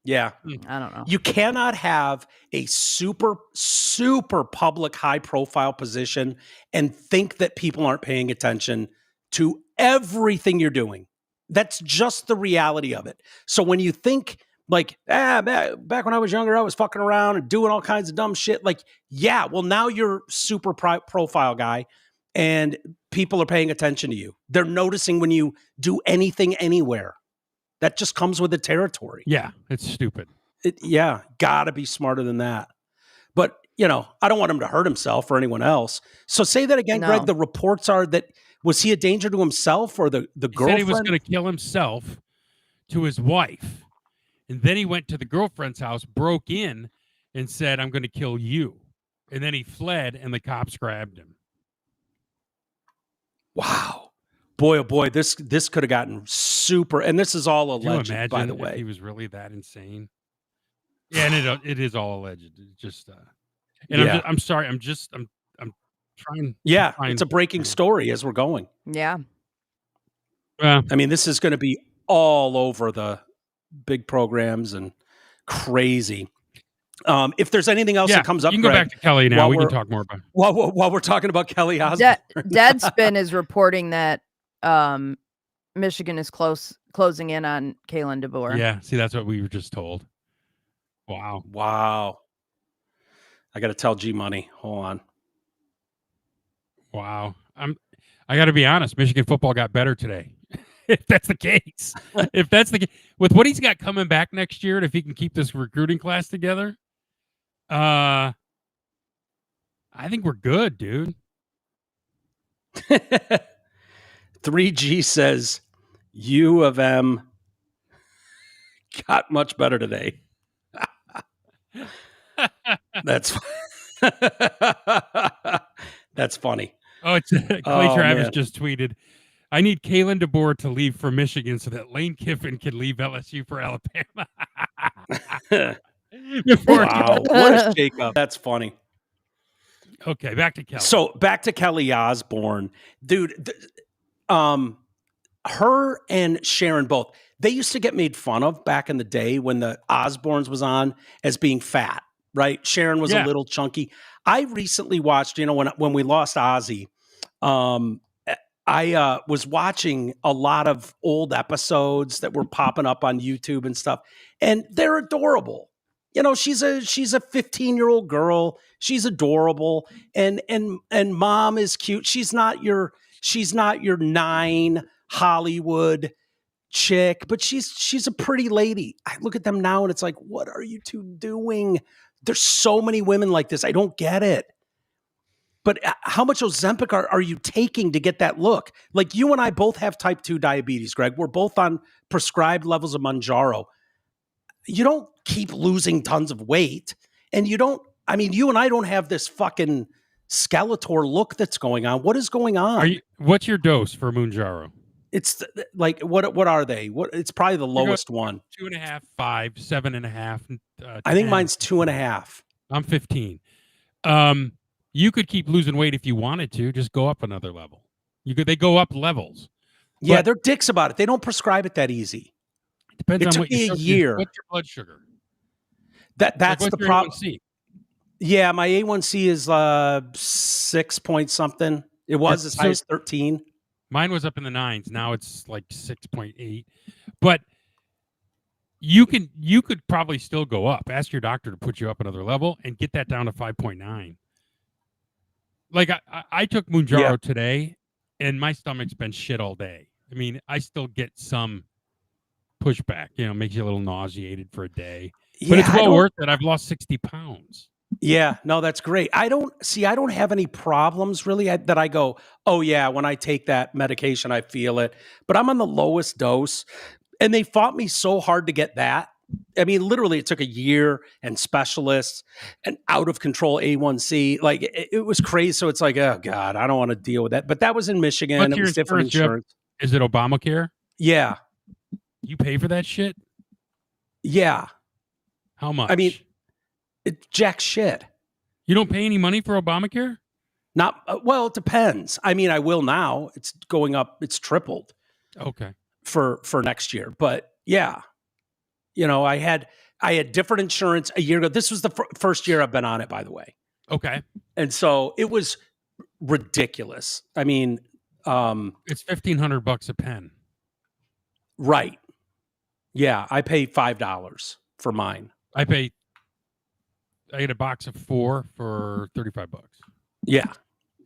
Yeah. I don't know. You cannot have a super, super public, high profile position and think that people aren't paying attention to everything you're doing. That's just the reality of it. So when you think back when I was younger, I was fucking around and doing all kinds of dumb shit. Well, now you're super profile guy and people are paying attention to you. They're noticing when you do anything anywhere. That just comes with the territory. Yeah, it's stupid. Gotta be smarter than that. But, I don't want him to hurt himself or anyone else. So say that again, Greg. The reports are that, was he a danger to himself or the girlfriend? He said he was going to kill himself to his wife. And then he went to the girlfriend's house, broke in, and said, I'm going to kill you. and then he fled, and the cops grabbed him. Wow. Boy, oh boy, this could have gotten super, and this is all alleged, Can you by the imagine if way. he was really that insane? Yeah, and it is all alleged. It's just, and Yeah. I'm sorry. I'm trying. Yeah, I'm it's a breaking story as we're going. Yeah. Well, I mean, this is going to be all over the big programs and crazy. If there's anything else that comes up, you can go Greg, back to Kelly now. while We can we're- talk more about it. while we're talking about Kelly Osbourne. Deadspin is reporting that Michigan is closing in on Kalen DeBoer. Yeah, see, that's what we were just told. Wow. Wow. I got to tell G Money. Hold on. Wow. I got to be honest. Michigan football got better today. If that's the case, with what he's got coming back next year, and if he can keep this recruiting class together, I think we're good, dude. 3G says U of M got much better today. That's funny. Oh, it's Clay Travis just tweeted, I need Kalen DeBoer to leave for Michigan so that Lane Kiffin can leave LSU for Alabama. Wow, what a shakeup. That's funny. Okay, back to Kelly. So back to Kelly Osbourne. Dude, her and Sharon both, they used to get made fun of back in the day when the Osbournes was on as being fat, right? Sharon was a little chunky. I recently watched, when we lost Ozzy, I was watching a lot of old episodes that were popping up on YouTube and stuff, and they're adorable. She's a 15-year-old girl. She's adorable, and mom is cute. She's not your 9 Hollywood chick, but she's a pretty lady. I look at them now and it's like, what are you two doing? There's so many women like this. I don't get it. But how much Ozempic are you taking to get that look? Like, you and I both have type 2 diabetes, Greg. We're both on prescribed levels of Mounjaro. You don't keep losing tons of weight. And you and I don't have this fucking Skeletor look that's going on. What is going on? What's your dose for Mounjaro? It's like, what are they? It's probably the lowest one. 2.5, 5, 7.5. I think mine's 2.5. I'm 15. You could keep losing weight if you wanted to. Just go up another level. They go up levels. Yeah, they're dicks about it. They don't prescribe it that easy. Depends on what you took me a year. What's your blood sugar? That's the problem. Yeah, my A1C is 6 point something. It was as high as 13. Mine was up in the 9s. Now it's like 6.8. But you could probably still go up. Ask your doctor to put you up another level and get that down to 5.9. Like I took Mounjaro today, and my stomach's been shit all day. I mean, I still get some pushback. Makes you a little nauseated for a day. But it's well worth it. I've lost 60 pounds. Yeah, no, that's great. I don't have any problems really that I go, oh yeah, when I take that medication, I feel it. But I'm on the lowest dose, and they fought me so hard to get that. I mean, literally, it took a year and specialists and out of control A1C. Like, it was crazy. So it's like, oh God, I don't want to deal with that. But that was in Michigan. What's it was different insurance. Is it Obamacare? Yeah. You pay for that shit? Yeah. How much? I mean, it's jack shit. You don't pay any money for Obamacare? Not well. It depends. I mean, I will now. It's going up. It's tripled. Okay. For next year, but yeah, I had different insurance a year ago. This was the first year I've been on it, by the way. Okay. And so it was ridiculous. I mean, it's $1,500 a pen. Right. Yeah, I pay $5 for mine. I get a box of 4 for $35. Yeah.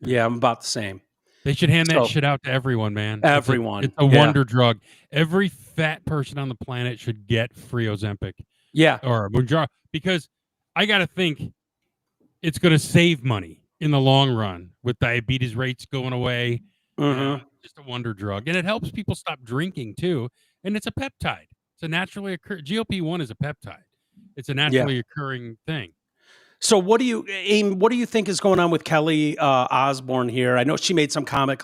Yeah, I'm about the same. They should hand that shit out to everyone, man. Everyone. It's a wonder drug. Every fat person on the planet should get free Ozempic. Yeah. Or Mounjaro, because I got to think it's going to save money in the long run with diabetes rates going away. Just a wonder drug. And it helps people stop drinking too. And it's a peptide. It's a naturally GLP-1 is a peptide. It's a naturally occurring thing. So what do you think is going on with Kelly Osbourne here? I know she made some comment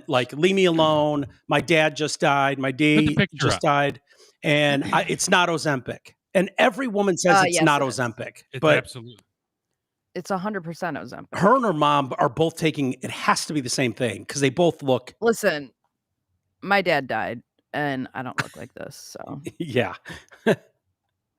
like, leave me alone. My dad just died. My dad just died. And it's not Ozempic. And every woman says it's not Ozempic. It's absolutely. It's 100% Ozempic. Her and her mom are both taking, it has to be the same thing because they both look. Listen, my dad died and I don't look like this. So yeah.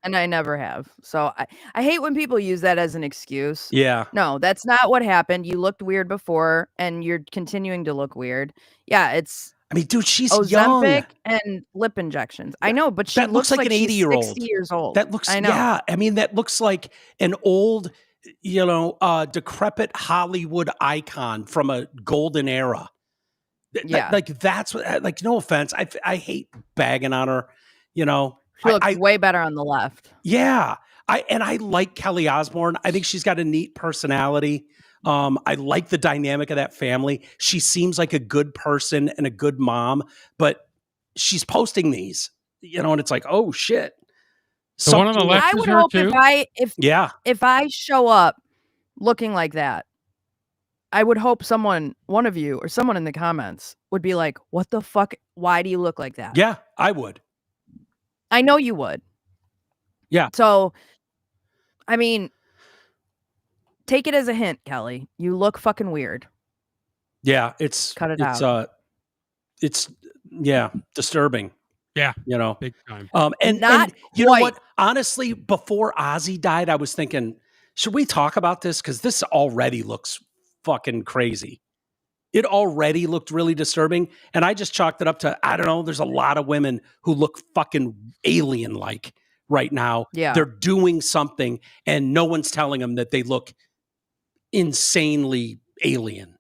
And I never have. So I hate when people use that as an excuse. Yeah. No, that's not what happened. You looked weird before and you're continuing to look weird. Yeah, it's I mean, dude, she's Ozempic young. and lip injections. I know, but she that looks like an 80-year-old. 60 years old. That looks, I know. Yeah. I mean, that looks like an old, decrepit Hollywood icon from a golden era. Yeah. Like that's what, like, no offense. I hate bagging on her, She looks way better on the left. Yeah. I like Kelly Osbourne. I think she's got a neat personality. I like the dynamic of that family. She seems like a good person and a good mom, but she's posting these, and it's like, oh shit. The one on the left I is would her hope too? if I show up looking like that, I would hope one of you or someone in the comments would be like, what the fuck? Why do you look like that? Yeah, I would. I know you would. Yeah. So, I mean, take it as a hint, Kelly. You look fucking weird. Yeah, cut it out. It's disturbing. Yeah, big time. And you know what? Honestly, before Ozzy died, I was thinking, should we talk about this? Because this already looks fucking crazy. It already looked really disturbing, and I just chalked it up to, I don't know. There's a lot of women who look fucking alien-like right now. Yeah, they're doing something, and no one's telling them that they look insanely alien.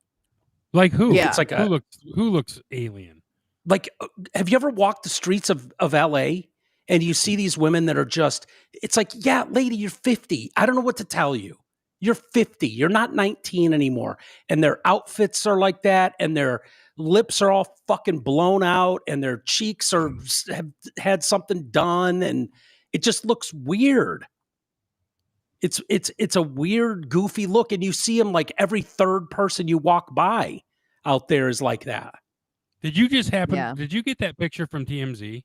Like who? Yeah. It's like who looks alien? Like, have you ever walked the streets of LA and you see these women that are just, it's like, yeah, lady, you're 50. I don't know what to tell you. You're 50. You're not 19 anymore. And their outfits are like that. And their lips are all fucking blown out. And their cheeks have had something done. And it just looks weird. It's a weird, goofy look. And you see them like every third person you walk by out there is like that. Did you just happen? Yeah. Did you get that picture from TMZ?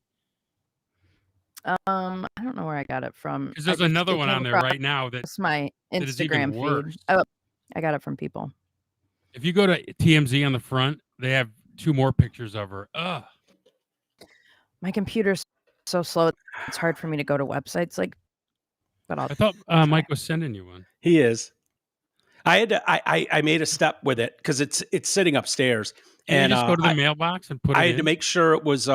I don't know where I got it from. Because there's another one on there right now that's my Instagram feed. Oh, I got it from people. If you go to TMZ on the front, they have 2 more pictures of her. Ugh. My computer's so slow; it's hard for me to go to websites. But I thought Mike was sending you one. He is. I had to. I made a step with it because it's sitting upstairs. And you just go to the mailbox and put it in? I had to make sure it was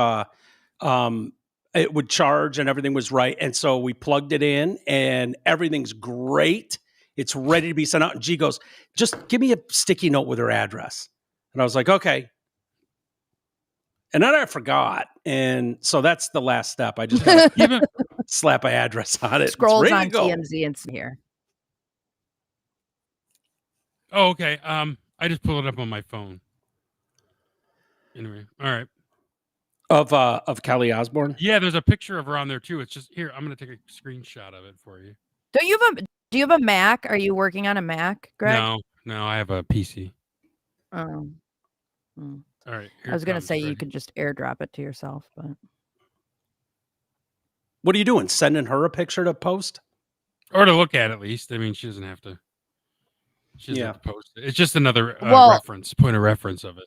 it would charge and everything was right. And so we plugged it in and everything's great. It's ready to be sent out. And G goes, just give me a sticky note with her address. And I was like, okay. And then I forgot. And so that's the last step. I just slap my address on it. Scrolls on TMZ and here. Oh, okay. I just pulled it up on my phone. Anyway, all right. Of Kelly Osbourne? Yeah, there's a picture of her on there too. It's just here. I'm gonna take a screenshot of it for you. Do you have a Mac? Are you working on a Mac, Greg? No, I have a PC. Oh. All right. I was gonna say you could just airdrop it to yourself, but what are you doing? Sending her a picture to post? Or to look at least. I mean, she doesn't have to. She doesn't have to post it. It's just another point of reference of it.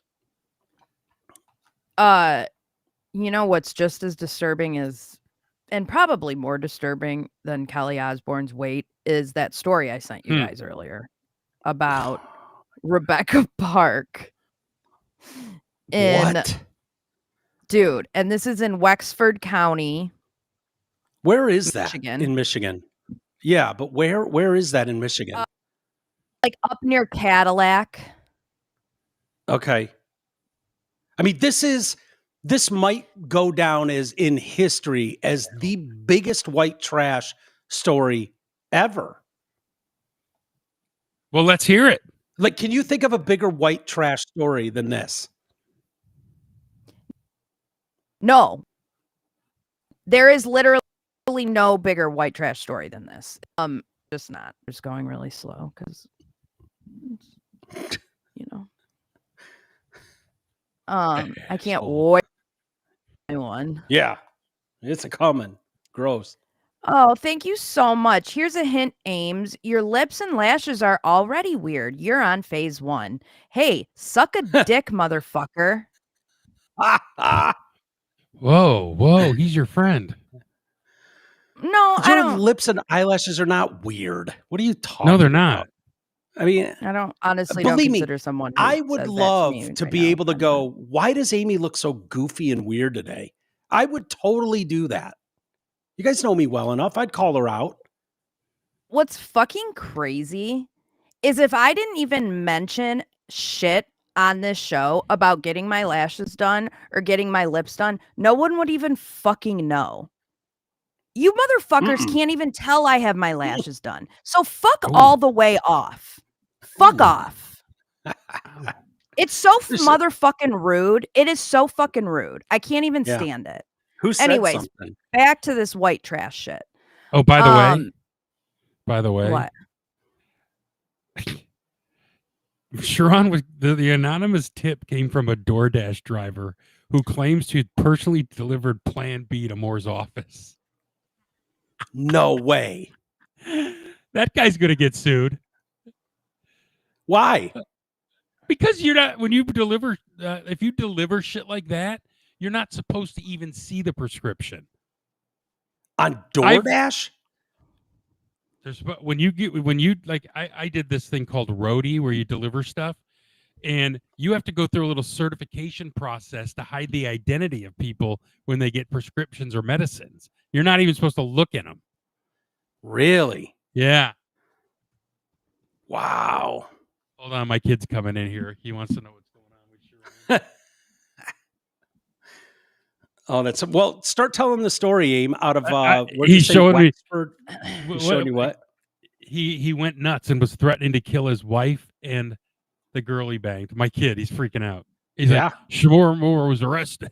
You know what's just as disturbing and probably more disturbing than Kelly Osbourne's weight is that story I sent you guys earlier about Rebecca Park. Dude, and this is in Wexford County. Where is that in Michigan? Yeah, but where is that in Michigan? Like up near Cadillac. Okay. I mean, this might go down as in history as the biggest white trash story ever. Well, let's hear it. Like, can you think of a bigger white trash story than this? No. There is literally no bigger white trash story than this. Just not. Just going really slow because, you know. I can't wait. One. Yeah, it's a common. Gross. Oh, thank you so much. Here's a hint, Ames. Your lips and lashes are already weird. You're on phase 1. Hey, suck a dick, motherfucker. Whoa, he's your friend. No, Your I don't. lips and eyelashes are not weird. What are you talking No, they're about? not. I mean, I don't honestly believe don't me, consider someone who I would says love that to right be now. able to go, why does Amy look so goofy and weird today? I would totally do that. You guys know me well enough. I'd call her out. What's fucking crazy is if I didn't even mention shit on this show about getting my lashes done or getting my lips done, no one would even fucking know. You motherfuckers can't even tell I have my lashes done. So fuck all the way off. Fuck off. It's so motherfucking rude. It is so fucking rude. I can't even stand it. Who said something? Back to this white trash shit. Oh, by the way, what? Sharon was the anonymous tip came from a DoorDash driver who claims to have personally delivered Plan B to Moore's office. No way. That guy's gonna get sued. Why? Because you're not when you deliver if you deliver shit like that, you're not supposed to even see the prescription on DoorDash. There's when you like I did this thing called roadie where you deliver stuff, and you have to go through a little certification process to hide the identity of people when they get prescriptions or medicines. You're not even supposed to look in them. Really? Yeah. Wow. Hold on, my kid's coming in here. He wants to know what's going on with Sharon. Oh, that's well. Start telling the story, Aim. Out of he's showing me. He's showing you what? He went nuts and was threatening to kill his wife and the girl he banged. My kid, he's freaking out. He's like, Shamora Moore was arrested.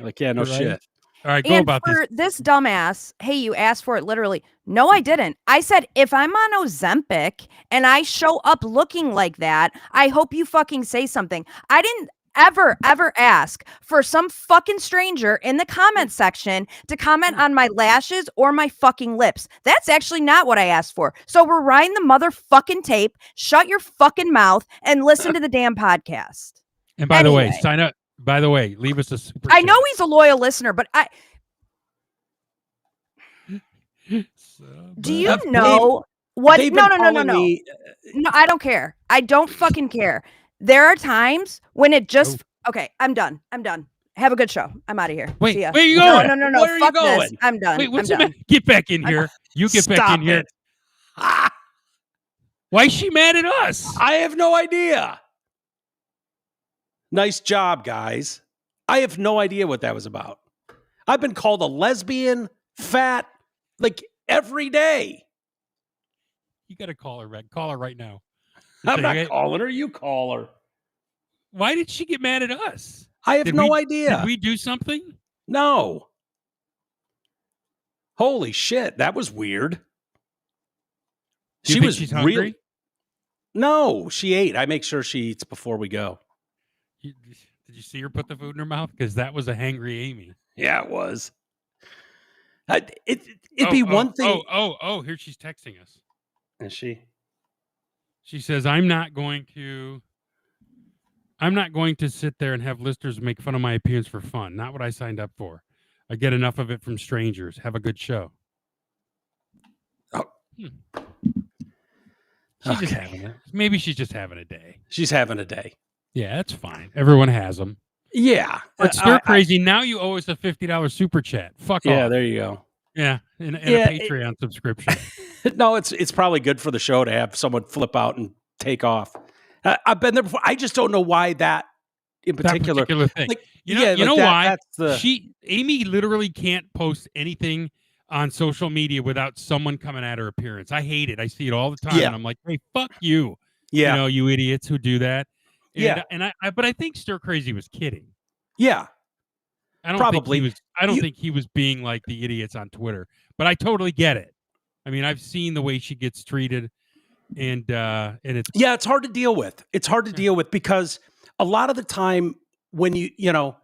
Like, yeah, no shit. All right, go and about for this dumbass, hey, you asked for it literally. No, I didn't. I said, if I'm on Ozempic and I show up looking like that, I hope you fucking say something. I didn't ever ask for some fucking stranger in the comment section to comment on my lashes or my fucking lips. That's actually not what I asked for. So rewind the motherfucking tape, shut your fucking mouth, and listen to the damn podcast. And by the way, sign up. By the way, leave us a super chat. I know he's a loyal listener, but do you know what? No. No, I don't care. I don't fucking care. There are times when it just okay. I'm done. Have a good show. I'm out of here. Wait, see ya. where are you going? No. Where are you going? This. I'm done. Wait, what's the matter? Get back in here. You get back in here. Why is she mad at us? I have no idea. Nice job, guys. I have no idea what that was about. I've been called a lesbian, fat, like every day. You got to call her, Red. Call her right now. I'm not calling her. You call her. Why did she get mad at us? I have no idea. Did we do something? No. Holy shit. That was weird. She's hungry? No, she ate. I make sure she eats before we go. Did you see her put the food in her mouth? Because that was a hangry Amy. Yeah, it was. It'd be one thing. Oh, here she's texting us. Is she? She says, I'm not going to sit there and have listeners make fun of my appearance for fun. Not what I signed up for. I get enough of it from strangers. Have a good show. Oh. She's just having it. Maybe she's just having a day. She's having a day. Yeah, that's fine. Everyone has them. Yeah. But stir crazy. Now you owe us a $50 super chat. Fuck off. Yeah, there you go. Yeah, and a Patreon subscription. No, it's probably good for the show to have someone flip out and take off. I've been there before. I just don't know why that in particular thing. Like, you know why? Amy literally can't post anything on social media without someone coming at her appearance. I hate it. I see it all the time. And I'm like, hey, fuck you. Yeah. You know, you idiots who do that. And, yeah. But I think Stir Crazy was kidding. Yeah. I don't think he was being like the idiots on Twitter, but I totally get it. I mean, I've seen the way she gets treated, and it's it's hard to deal with. It's hard to deal with because a lot of the time when you know,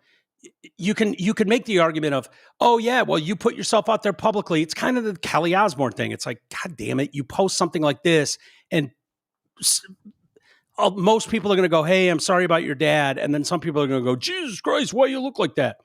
you can make the argument of, oh yeah, well, you put yourself out there publicly. It's kind of the Kelly Osbourne thing. It's like, God damn it, you post something like this, and most people are going to go, hey, I'm sorry about your dad, and then some people are going to go, Jesus Christ, why you look like that?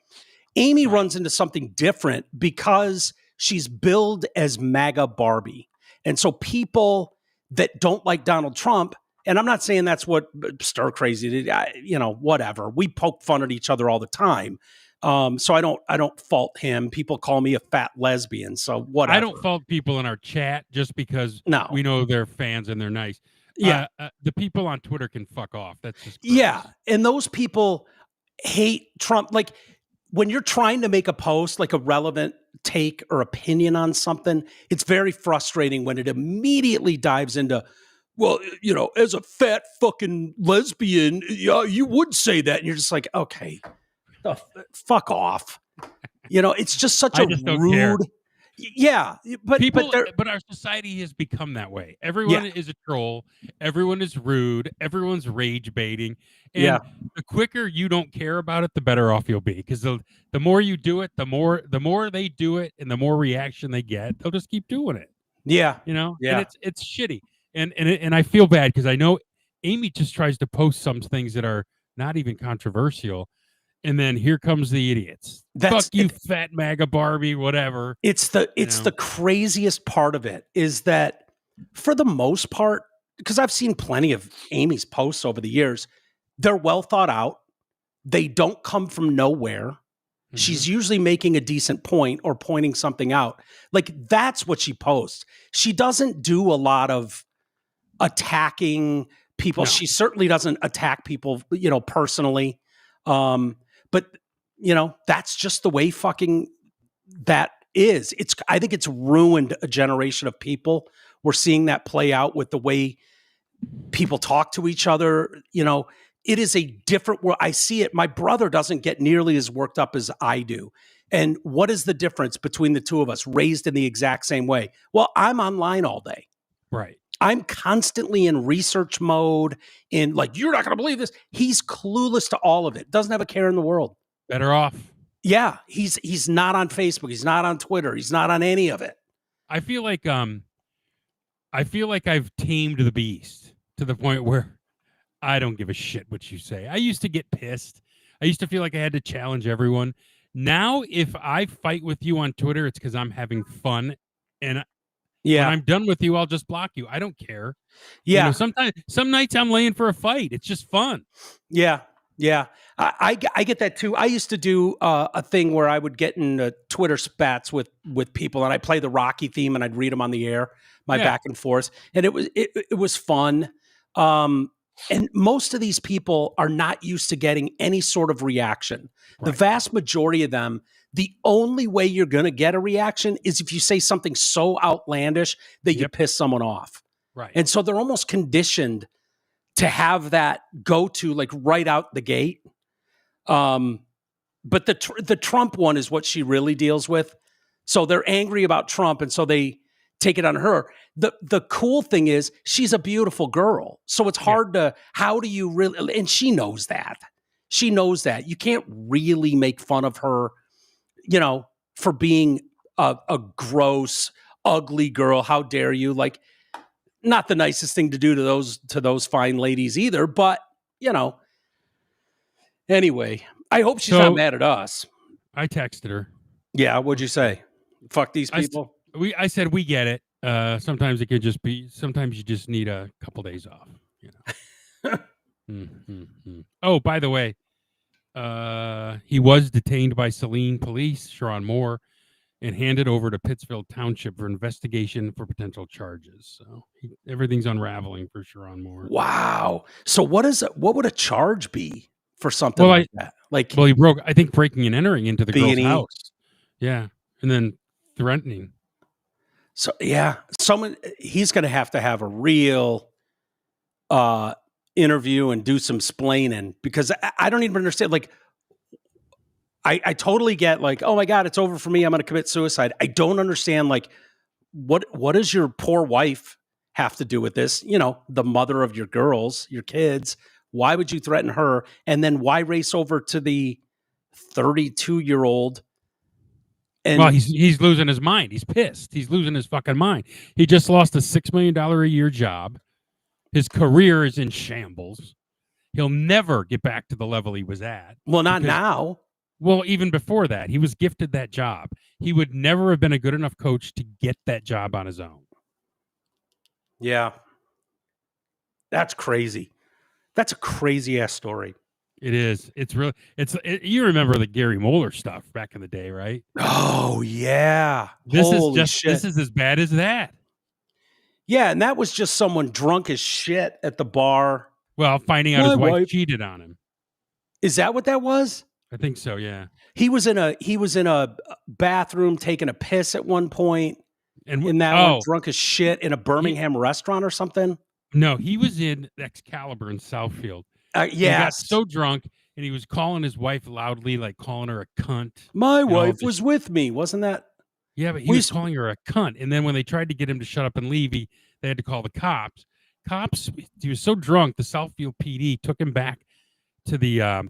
Amy runs into something different because she's billed as MAGA Barbie, and so people that don't like Donald Trump. And I'm not saying that's what stir crazy did. You know, whatever. We poke fun at each other all the time. So I don't fault him. People call me a fat lesbian. So whatever. I don't fault people in our chat just because No. we know they're fans and they're nice. Yeah. The people on Twitter can fuck off. That's just gross. Yeah. And those people hate Trump. Like when you're trying to make a post, like a relevant take or opinion on something, it's very frustrating when it immediately dives into, well, you know, as a fat fucking lesbian, yeah, you would say that. And you're just like, okay, fuck off. You know, it's just such a rude. Yeah. But our society has become that way. Everyone is a troll. Everyone is rude. Everyone's rage baiting. And the quicker you don't care about it, the better off you'll be. Because the more you do it, the more they do it, and the more reaction they get, they'll just keep doing it. Yeah. You know? Yeah. And it's shitty. And I feel bad because I know Amy just tries to post some things that are not even controversial, and then here comes the idiots. Fuck you, fat MAGA Barbie, whatever. It's the craziest part of it is that for the most part, because I've seen plenty of Amy's posts over the years, they're well thought out. They don't come from nowhere. Mm-hmm. She's usually making a decent point or pointing something out. Like that's what she posts. She doesn't do a lot of attacking people. No. She certainly doesn't attack people, you know, personally. But you know, that's just the way fucking that is. I think it's ruined a generation of people. We're seeing that play out with the way people talk to each other. You know, it is a different world. I see it. My brother doesn't get nearly as worked up as I do. And what is the difference between the two of us raised in the exact same way? Well, I'm online all day. Right. I'm constantly in research mode in like, you're not going to believe this. He's clueless to all of it. Doesn't have a care in the world. Better off. Yeah. He's not on Facebook. He's not on Twitter. He's not on any of it. I feel like I've tamed the beast to the point where I don't give a shit what you say. I used to get pissed. I used to feel like I had to challenge everyone. Now, if I fight with you on Twitter, it's because I'm having fun. And when I'm done with you, I'll just block you. I don't care. Yeah. You know, some nights I'm laying for a fight. It's just fun. Yeah. Yeah. I get that too. I used to do a thing where I would get in Twitter spats with people, and I play the Rocky theme and I'd read them on the air, back and forth. And it was fun. And most of these people are not used to getting any sort of reaction. Right. The vast majority of them, the only way you're going to get a reaction is if you say something so outlandish that you piss someone off. Right. And so they're almost conditioned to have that go to like right out the gate. But the Trump one is what she really deals with. So they're angry about Trump, and so they take it on her. The cool thing is she's a beautiful girl. So it's hard to, how do you really, and she knows that. She knows that. You can't really make fun of her, you know, for being a gross, ugly girl. How dare you? Like, not the nicest thing to do to those fine ladies either, but you know. Anyway, I hope she's not mad at us. I texted her. Yeah, what'd you say? Fuck these people. I said we get it. Sometimes it could just be. Sometimes you just need a couple days off. You know. Oh, by the way, he was detained by Saline Police, Sharon Moore, and handed over to Pittsfield Township for investigation for potential charges. So everything's unraveling for Sharon Moore. Wow. So what would a charge be for something like that? Like, well, he broke, I think, breaking and entering into the girl's house. Yeah. And then threatening. So, yeah, he's going to have a real interview and do some splaining, because I don't even understand. Like, I totally get like, oh my God, it's over for me. I'm going to commit suicide. I don't understand. Like, what does your poor wife have to do with this? You know, the mother of your girls, your kids. Why would you threaten her? And then why race over to the 32-year-old? And well, he's losing his mind. He's pissed. He's losing his fucking mind. He just lost a $6 million a year job. His career is in shambles. He'll never get back to the level he was at. Well, not now. Well, even before that, he was gifted that job. He would never have been a good enough coach to get that job on his own. Yeah. That's crazy. That's a crazy ass story. It is. It's really, you remember the Gary Moeller stuff back in the day, right? Oh, yeah. This is as bad as that. Yeah. And that was just someone drunk as shit at the bar. Well, finding out his wife cheated on him. Is that what that was? I think so, yeah. He was in a bathroom taking a piss at one point. And in that one, drunk as shit in a Birmingham restaurant or something. No, he was in Excalibur in Southfield. Yeah. He got so drunk and he was calling his wife loudly, like calling her a cunt. My wife was with me, wasn't that? Yeah, but he was calling her a cunt. And then when they tried to get him to shut up and leave, they had to call the cops. He was so drunk, the Southfield PD took him back to the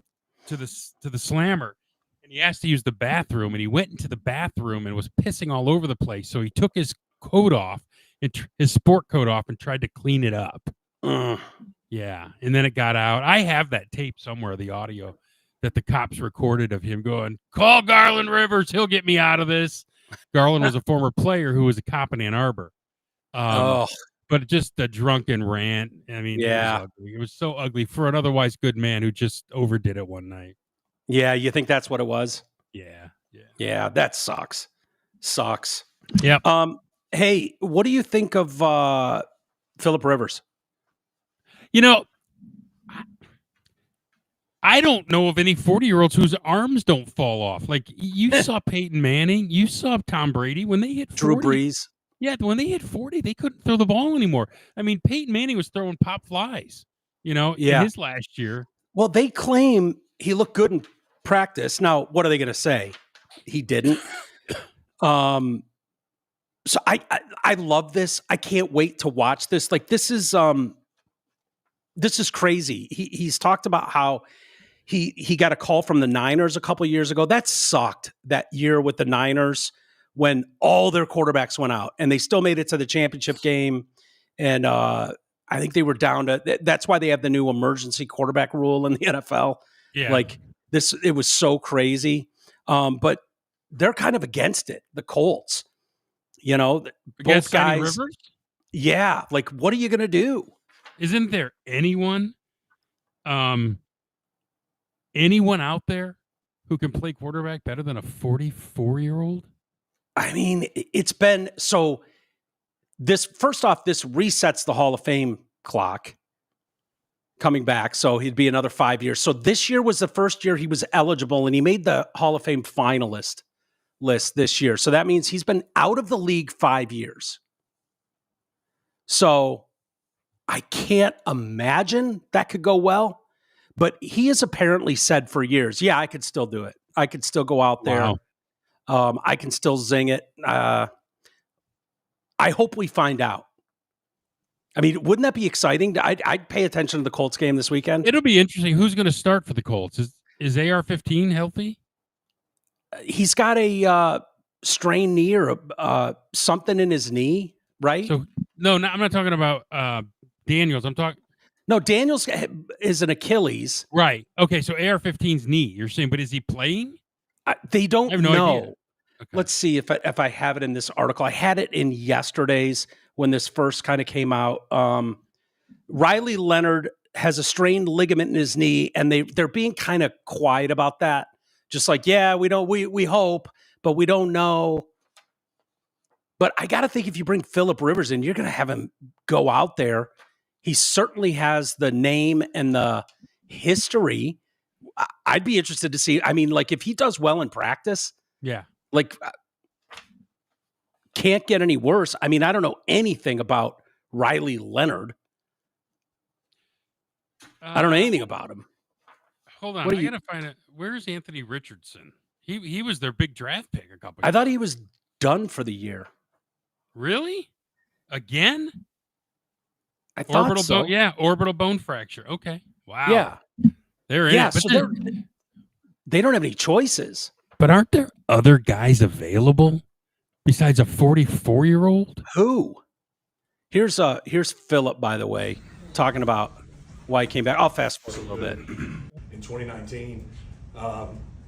slammer, and he asked to use the bathroom, and he went into the bathroom and was pissing all over the place. So he took his coat off, his sport coat off, and tried to clean it up. Yeah, and then it got out. I have that tape somewhere, the audio that the cops recorded of him going, "Call Garland Rivers, he'll get me out of this." Garland was a former player who was a cop in Ann Arbor. But just a drunken rant. I mean, yeah, it was so ugly for an otherwise good man who just overdid it one night. Yeah, you think that's what it was? Yeah. That sucks. Yeah. Hey, what do you think of Phillip Rivers? You know, I don't know of any 40-year-olds whose arms don't fall off. Like you saw Peyton Manning, you saw Tom Brady when they hit 40. Drew Brees. Yeah, when they hit 40, they couldn't throw the ball anymore. I mean, Peyton Manning was throwing pop flies, in his last year. Well, they claim he looked good in practice. Now, what are they going to say? He didn't. So I love this. I can't wait to watch this. Like this is crazy. He's talked about how he got a call from the Niners a couple of years ago. That sucked that year with the Niners, when all their quarterbacks went out and they still made it to the championship game. And I think they were down to, that's why they have the new emergency quarterback rule in the NFL. Yeah. Like this, it was so crazy. But they're kind of against it. The Colts, against both guys. Rivers? Yeah. Like, what are you going to do? Isn't there anyone out there who can play quarterback better than a 44-year-old? I mean, it's been so this resets the Hall of Fame clock coming back. So he'd be another 5 years. So this year was the first year he was eligible, and he made the Hall of Fame finalist list this year. So that means he's been out of the league 5 years. So I can't imagine that could go well, but he has apparently said for years, yeah, I could still do it. I could still go out there. Wow. I can still zing it. I hope we find out. I mean, wouldn't that be exciting? I'd pay attention to the Colts game this weekend. It'll be interesting. Who's going to start for the Colts? Is AR-15 healthy? He's got a strained knee or something in his knee, right? So no, I'm not talking about Daniels. I'm talking. No, Daniels is an Achilles. Right. Okay. So AR-15's knee. You're saying, but is he playing? They don't know. Okay. Let's see if I have it in this article. I had it in yesterday's when this first kind of came out. Riley Leonard has a strained ligament in his knee, and they're being kind of quiet about that. Just like, yeah, we hope, but we don't know. But I got to think if you bring Phillip Rivers in, you're going to have him go out there. He certainly has the name and the history. I'd be interested to see. I mean, like if he does well in practice, yeah, like can't get any worse. I mean, I don't know anything about Riley Leonard. I don't know anything about him. Hold on, I gotta find it. Where's Anthony Richardson? He was their big draft pick a couple. I thought he was done for the year. Really? Again? I thought Orbital so. bone, yeah, orbital bone fracture. Okay. Wow. Yeah. They're in it. But So they don't have any choices. But aren't there other guys available besides a 44-year-old? Who? Here's Philip, by the way, talking about why he came back. I'll fast forward a little bit. In 2019,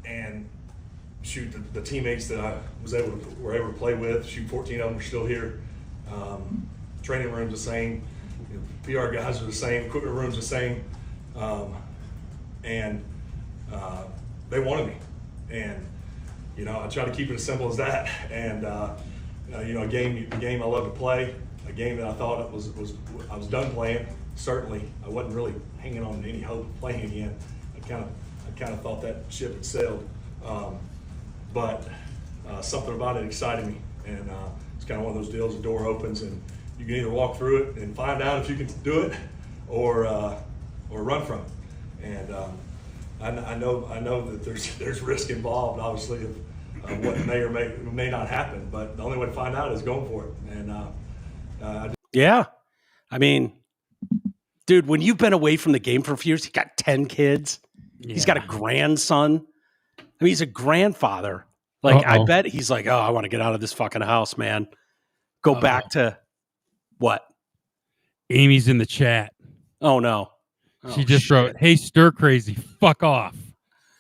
and shoot, the teammates that I were able to play with, shoot, 14 of them are still here. Training room's the same. PR guys are the same. Equipment room's the same. And they wanted me. And, I try to keep it as simple as that. And, a game I love to play, a game that I thought I was done playing. Certainly, I wasn't really hanging on to any hope of playing again. I kind of thought that ship had sailed. But something about it excited me. And it's kind of one of those deals, the door opens and you can either walk through it and find out if you can do it or run from it. And I know that there's risk involved, obviously, of what may or may not happen. But the only way to find out is going for it. And yeah, I mean, dude, when you've been away from the game for a few years, he got 10 kids. Yeah. He's got a grandson. I mean, he's a grandfather. Like, I bet he's like, oh, I want to get out of this fucking house, man. Go back to what? Amy's in the chat. Oh, no. She just wrote, hey, stir crazy, fuck off.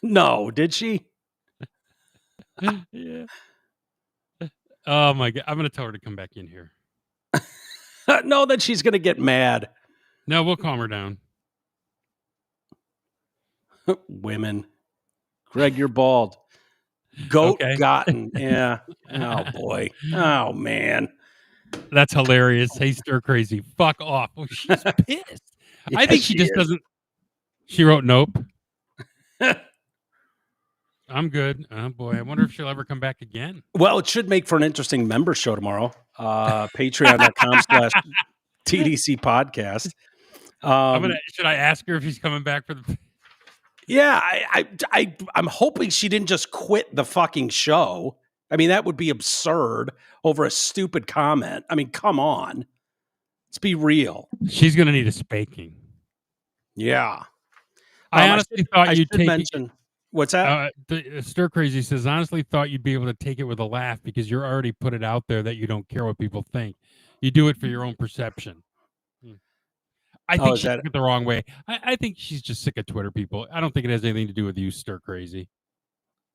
No, did she? Yeah. Oh, my God. I'm going to tell her to come back in here. No, that she's going to get mad. No, we'll calm her down. Women. Greg, you're bald. Goat gotten. Yeah. Oh, boy. Oh, man. That's hilarious. Hey, stir crazy. Fuck off. Oh, she's pissed. Yeah, I think she just doesn't. She wrote nope. I'm good. Oh, boy. I wonder if she'll ever come back again. Well, it should make for an interesting member show tomorrow. Patreon.com/TDC podcast. Should I ask her if she's coming back for the... Yeah, I'm hoping she didn't just quit the fucking show. I mean, that would be absurd over a stupid comment. I mean, come on. Let's be real. She's going to need a spanking. Yeah. I honestly thought you'd take mention. What's that? Stir Crazy says, honestly thought you'd be able to take it with a laugh because you're already put it out there that you don't care what people think. You do it for your own perception. I think she took it the wrong way. I think she's just sick of Twitter people. I don't think it has anything to do with you, Stir Crazy.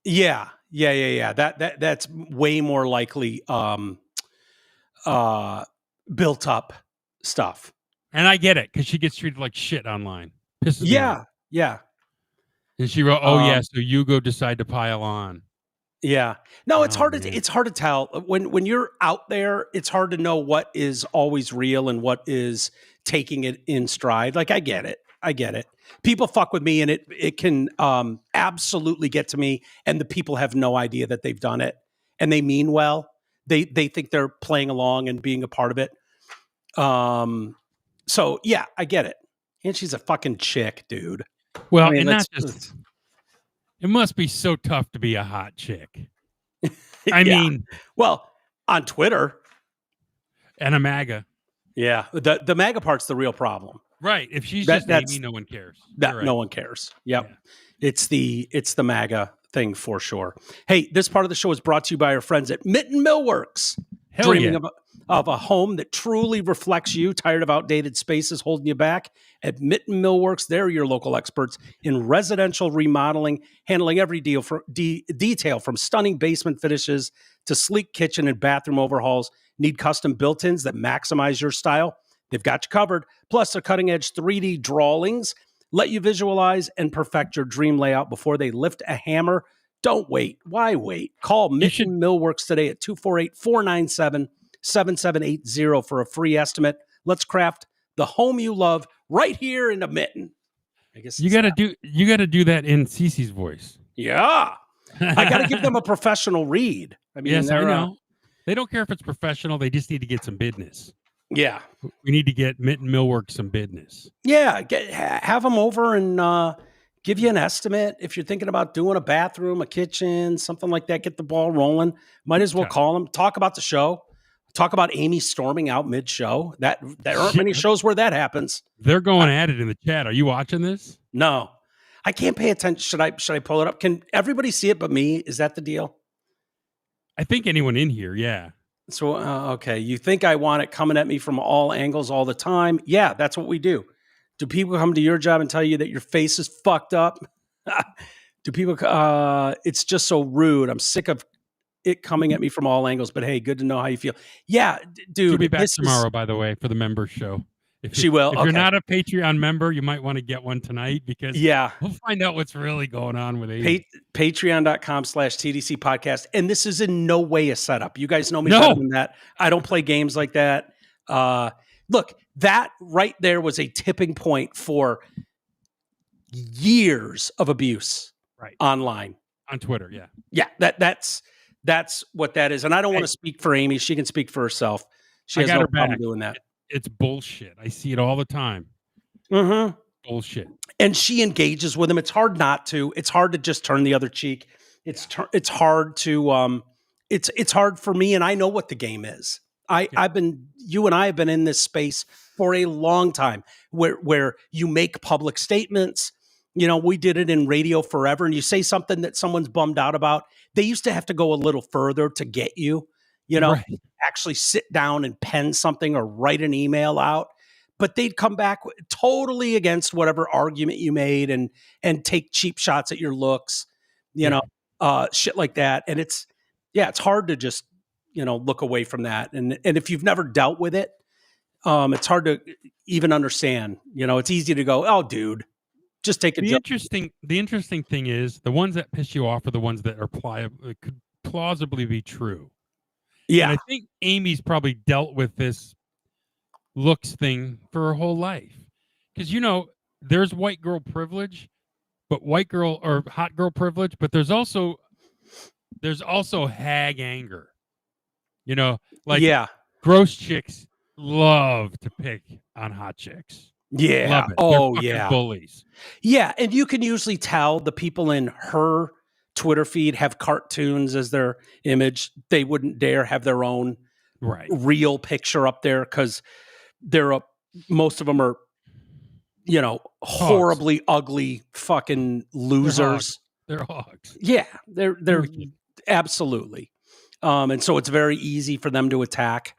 Yeah. That's way more likely built up stuff. And I get it because she gets treated like shit online. Pisses me off. Yeah. And she wrote, "Oh yeah, so you go decide to pile on." Yeah. No, it's hard to tell when you're out there. It's hard to know what is always real and what is taking it in stride. Like, I get it. People fuck with me and it can absolutely get to me. And the people have no idea that they've done it and they mean well. They think they're playing along and being a part of it. So yeah, I get it. And she's a fucking chick, dude. Well, I mean, and not just, it must be so tough to be a hot chick. I mean, well, on Twitter and a MAGA. Yeah, the MAGA part's the real problem. Right. If she's just Amy, no one cares. Right. No one cares. Yep. Yeah. It's the MAGA thing for sure. Hey, this part of the show is brought to you by our friends at Mitten Millworks. Hell Dreaming of a home that truly reflects you, tired of outdated spaces holding you back? At Mitten Millworks, they're your local experts in residential remodeling, handling every detail from stunning basement finishes to sleek kitchen and bathroom overhauls. Need custom built-ins that maximize your style? They've got you covered. Plus, their cutting-edge 3D drawings let you visualize and perfect your dream layout before they lift a hammer. Don't wait. Why wait? Call Mitten Millworks today at 248-497-7780 for a free estimate. Let's craft the home you love right here in the Mitten. I guess you got to do that in Cece's voice. Yeah, I got to give them a professional read. I mean, yes, I know. They don't care if it's professional. They just need to get some business. Yeah, we need to get Mitten Millworks some business. Yeah, have them over and give you an estimate if you're thinking about doing a bathroom, a kitchen, something like that. Get the ball rolling. Might as well call them. Talk about the show. Talk about Amy storming out mid-show. There aren't many shows where that happens. They're going at it in the chat. Are you watching this? No, I can't pay attention. Should I pull it up? Can everybody see it but me? Is that the deal? I think anyone in here, yeah. So, okay. You think I want it coming at me from all angles all the time? Yeah, that's what we do. Do people come to your job and tell you that your face is fucked up? Do people, it's just so rude. I'm sick of it coming at me from all angles, but hey, good to know how you feel. Yeah, dude. She'll be back tomorrow, by the way, for the member show. She will. If you're not a Patreon member, you might want to get one tonight because we'll find out what's really going on with Amy. Patreon.com/TDC podcast. And this is in no way a setup. You guys know me better than that. I don't play games like that. Look, that right there was a tipping point for years of abuse online. On Twitter, yeah. Yeah, that's what that is. And I don't want to speak for Amy. She can speak for herself. She has no problem doing that. It's bullshit. I see it all the time. Mm-hmm. Bullshit. And she engages with him. It's hard not to. It's hard to just turn the other cheek. It's hard to it's hard for me, and I know what the game is. You and I have been in this space for a long time where you make public statements. You know, we did it in radio forever, and you say something that someone's bummed out about. They used to have to go a little further to get you, actually sit down and pen something or write an email out. But they'd come back totally against whatever argument you made and take cheap shots at your looks, shit like that. And it's hard to just, look away from that. And if you've never dealt with it, it's hard to even understand. It's easy to go, oh, dude, just take a The interesting thing is the ones that piss you off are the ones that are could plausibly be true. Yeah. And I think Amy's probably dealt with this looks thing for her whole life. Because, there's white girl privilege, but hot girl privilege, but there's also hag anger. Gross chicks love to pick on hot chicks. Yeah. Love it. Oh, yeah. Bullies. Yeah. And you can usually tell the people in her Twitter feed have cartoons as their image. They wouldn't dare have their own real picture up there because most of them are, horribly ugly fucking losers. They're hogs. Yeah, they're absolutely. And so it's very easy for them to attack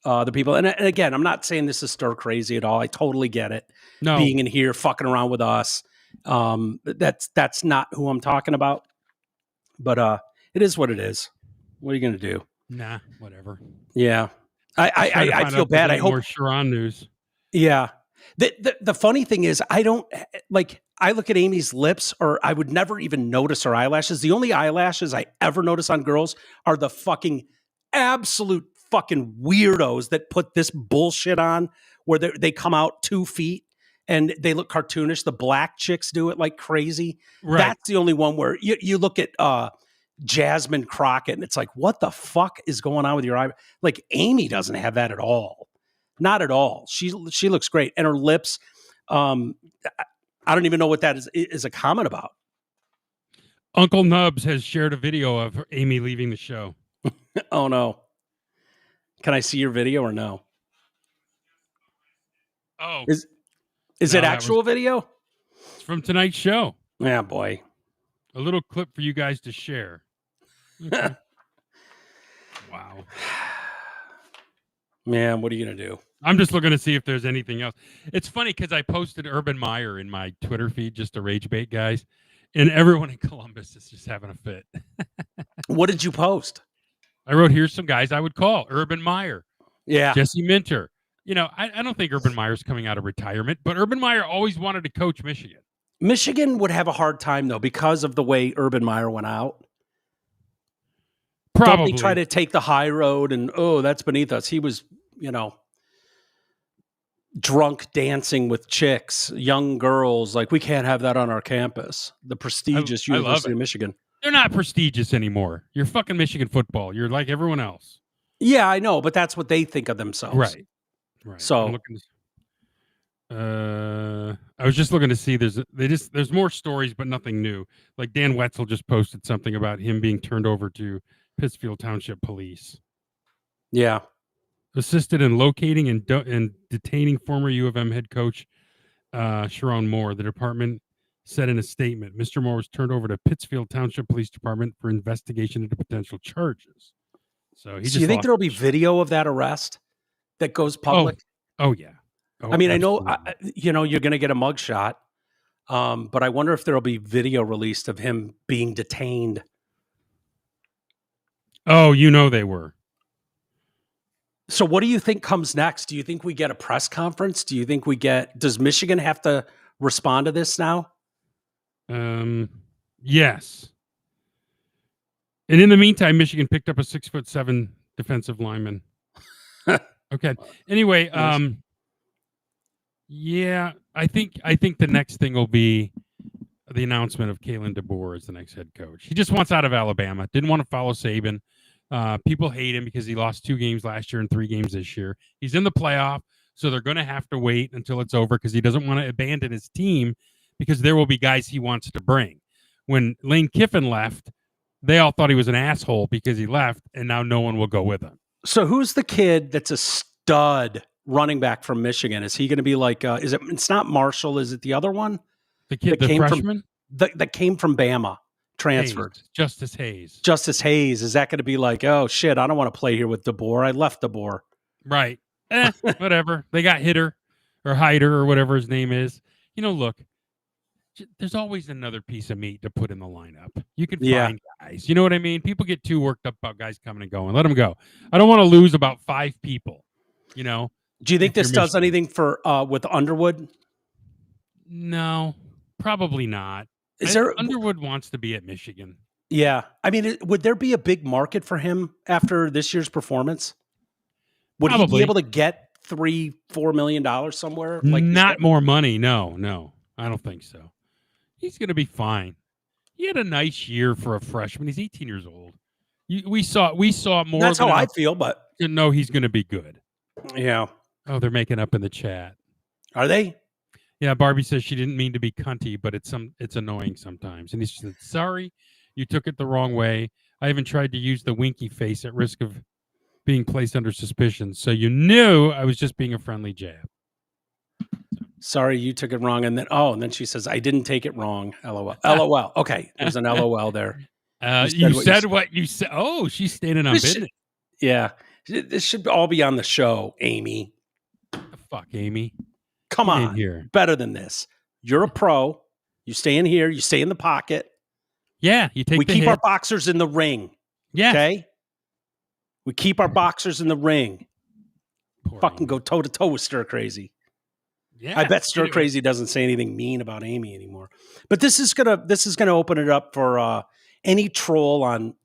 the people. And again, I'm not saying this is stir crazy at all. I totally get it. No. Being in here, fucking around with us. That's not who I'm talking about. But it is what it is. What are you going to do? Nah, whatever. Yeah. I feel bad. I hope more Sharon news. Yeah. The funny thing is, I look at Amy's lips, or I would never even notice her eyelashes. The only eyelashes I ever notice on girls are the fucking absolute fucking weirdos that put this bullshit on where they come out 2 feet and they look cartoonish. The black chicks do it like crazy. Right. That's the only one where you look at Jasmine Crockett and it's like, what the fuck is going on with your eye? Like Amy doesn't have that at all. Not at all. She looks great. And her lips, I don't even know what that is a comment about. Uncle Nubs has shared a video of Amy leaving the show. Oh, no. Can I see your video or no? Oh. Is it actual video? It's from tonight's show. Yeah, boy. A little clip for you guys to share. Okay. Wow. Man, what are you going to do? I'm just looking to see if there's anything else. It's funny because I posted Urban Meyer in my Twitter feed just to rage bait guys, and everyone in Columbus is just having a fit. What did you post? I wrote, here's some guys I would call. Urban Meyer. Yeah. Jesse Minter. I don't think Urban Meyer's coming out of retirement, but Urban Meyer always wanted to coach Michigan. Michigan would have a hard time, though, because of the way Urban Meyer went out. Probably. Don't they try to take the high road and, that's beneath us. He was, drunk dancing with chicks, young girls. Like, we can't have that on our campus. The prestigious University of Michigan. They're not prestigious anymore. You're fucking Michigan football. You're like everyone else. Yeah, I know, but that's what they think of themselves. Right. So I was just looking to see there's more stories, but nothing new. Like Dan Wetzel just posted something about him being turned over to Pittsfield Township Police. Yeah. assisted in locating and detaining former U of M head coach Sharon Moore. The department said in a statement, Mr. Moore was turned over to Pittsfield Township Police Department for investigation into potential charges. So Do you think there'll be video of that arrest that goes public? Oh yeah. Oh, I mean, I know, you're going to get a mugshot, but I wonder if there'll be video released of him being detained. Oh, they were. So what do you think comes next? Do you think we get a press conference? Do you think does Michigan have to respond to this now? Yes. And in the meantime, Michigan picked up a 6'7" defensive lineman. Okay. Anyway, yeah, I think the next thing will be the announcement of Kalen DeBoer as the next head coach. He just wants out of Alabama. Didn't want to follow Saban. People hate him because he lost 2 games last year and 3 games this year. He's in the playoff, so they're going to have to wait until it's over because he doesn't want to abandon his team because there will be guys he wants to bring. When Lane Kiffin left, they all thought he was an asshole because he left, and now no one will go with him. So who's the kid that's a stud running back from Michigan? Is he going to be like, it's not Marshall, is it the other one? The kid, the freshman? That came from Bama, transferred. Justice Hayes. Justice Hayes. Is that going to be like, oh, shit, I don't want to play here with DeBoer. I left DeBoer. Right. Whatever. They got Hitter or Hyder or whatever his name is. Look, there's always another piece of meat to put in the lineup. You can find guys. You know what I mean? People get too worked up about guys coming and going. Let them go. I don't want to lose about 5 people, Do you think this does anything for with Underwood? No, probably not. Underwood wants to be at Michigan. Yeah. I mean, would there be a big market for him after this year's performance? Would he be able to get $3-4 million somewhere? Not more money. No, I don't think so. He's going to be fine. He had a nice year for a freshman. He's 18 years old. We saw more. That's how I feel, but to know he's going to be good. Yeah. Oh, they're making up in the chat. Are they? Yeah, Barbie says she didn't mean to be cunty, but it's annoying sometimes. And he said, sorry, you took it the wrong way. I even tried to use the winky face at risk of being placed under suspicion. So you knew I was just being a friendly jab. Sorry, you took it wrong. And then she says, I didn't take it wrong. LOL. LOL. Okay. There's an LOL there. You said what you said. Oh, she's standing on business. Yeah. This should all be on the show, Amy. Fuck, Amy. Come on. Here. Better than this. You're a pro. You stay in here. You stay in the pocket. Yeah. We keep our boxers in the ring. Yeah. Okay? We keep our boxers in the ring. Fucking go toe to toe with Stir Crazy. Yeah, I bet Stir Crazy doesn't say anything mean about Amy anymore. But this is gonna open it up for any troll on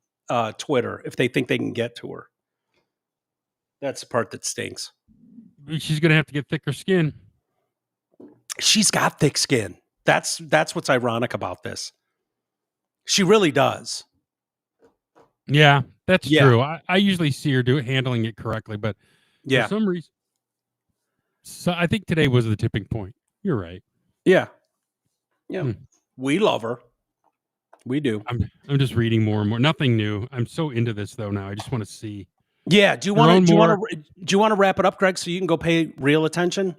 Twitter if they think they can get to her. That's the part that stinks. She's gonna have to get thicker skin. She's got thick skin. That's what's ironic about this. She really does. Yeah, that's true. I usually see her handling it correctly, but for some reason. So I think today was the tipping point. You're right. Yeah. Yeah. We love her. We do. I'm just reading more and more. Nothing new. I'm so into this though now. I just want to see. Yeah. Do you want to wrap it up, Greg, so you can go pay real attention?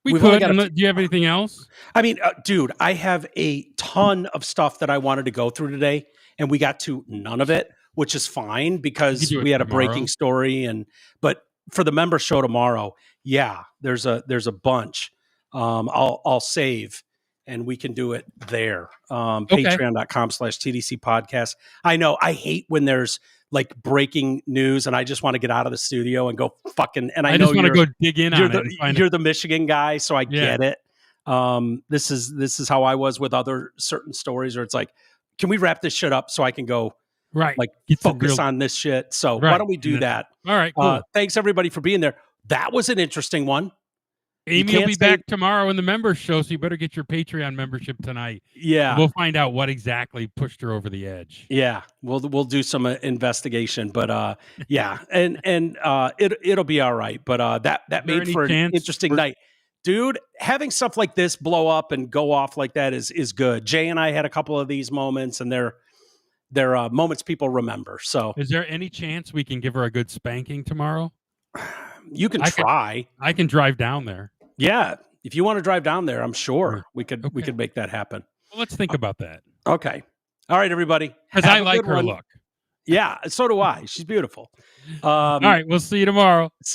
We could. Do you have anything else? I mean, dude, I have a ton of stuff that I wanted to go through today, and we got to none of it, which is fine because we had a breaking story. But for the member show tomorrow, there's a bunch. I'll save and we can do it there. Patreon.com/TDC podcast. I know I hate when there's like breaking news and I just want to get out of the studio and go fucking, and I know just want to go dig in on it. You're the Michigan guy, so I get it. This is how I was with other certain stories where it's like, can we wrap this shit up so I can go focus on this shit? So why don't we do that? All right, cool. Thanks everybody for being there. That was an interesting one. Amy will be back tomorrow in the members show, so you better get your Patreon membership tonight. Yeah. We'll find out what exactly pushed her over the edge. Yeah. We'll do some investigation, but and it'll be all right. But that made for an interesting night. Dude, having stuff like this blow up and go off like that is good. Jay and I had a couple of these moments, and they're moments people remember. So is there any chance we can give her a good spanking tomorrow? You can try. I can drive down there. Yeah. If you want to drive down there, I'm sure we could make that happen. Well, let's think about that. Okay. All right, everybody. Because I like her look. Yeah, so do I. She's beautiful. All right, we'll see you tomorrow.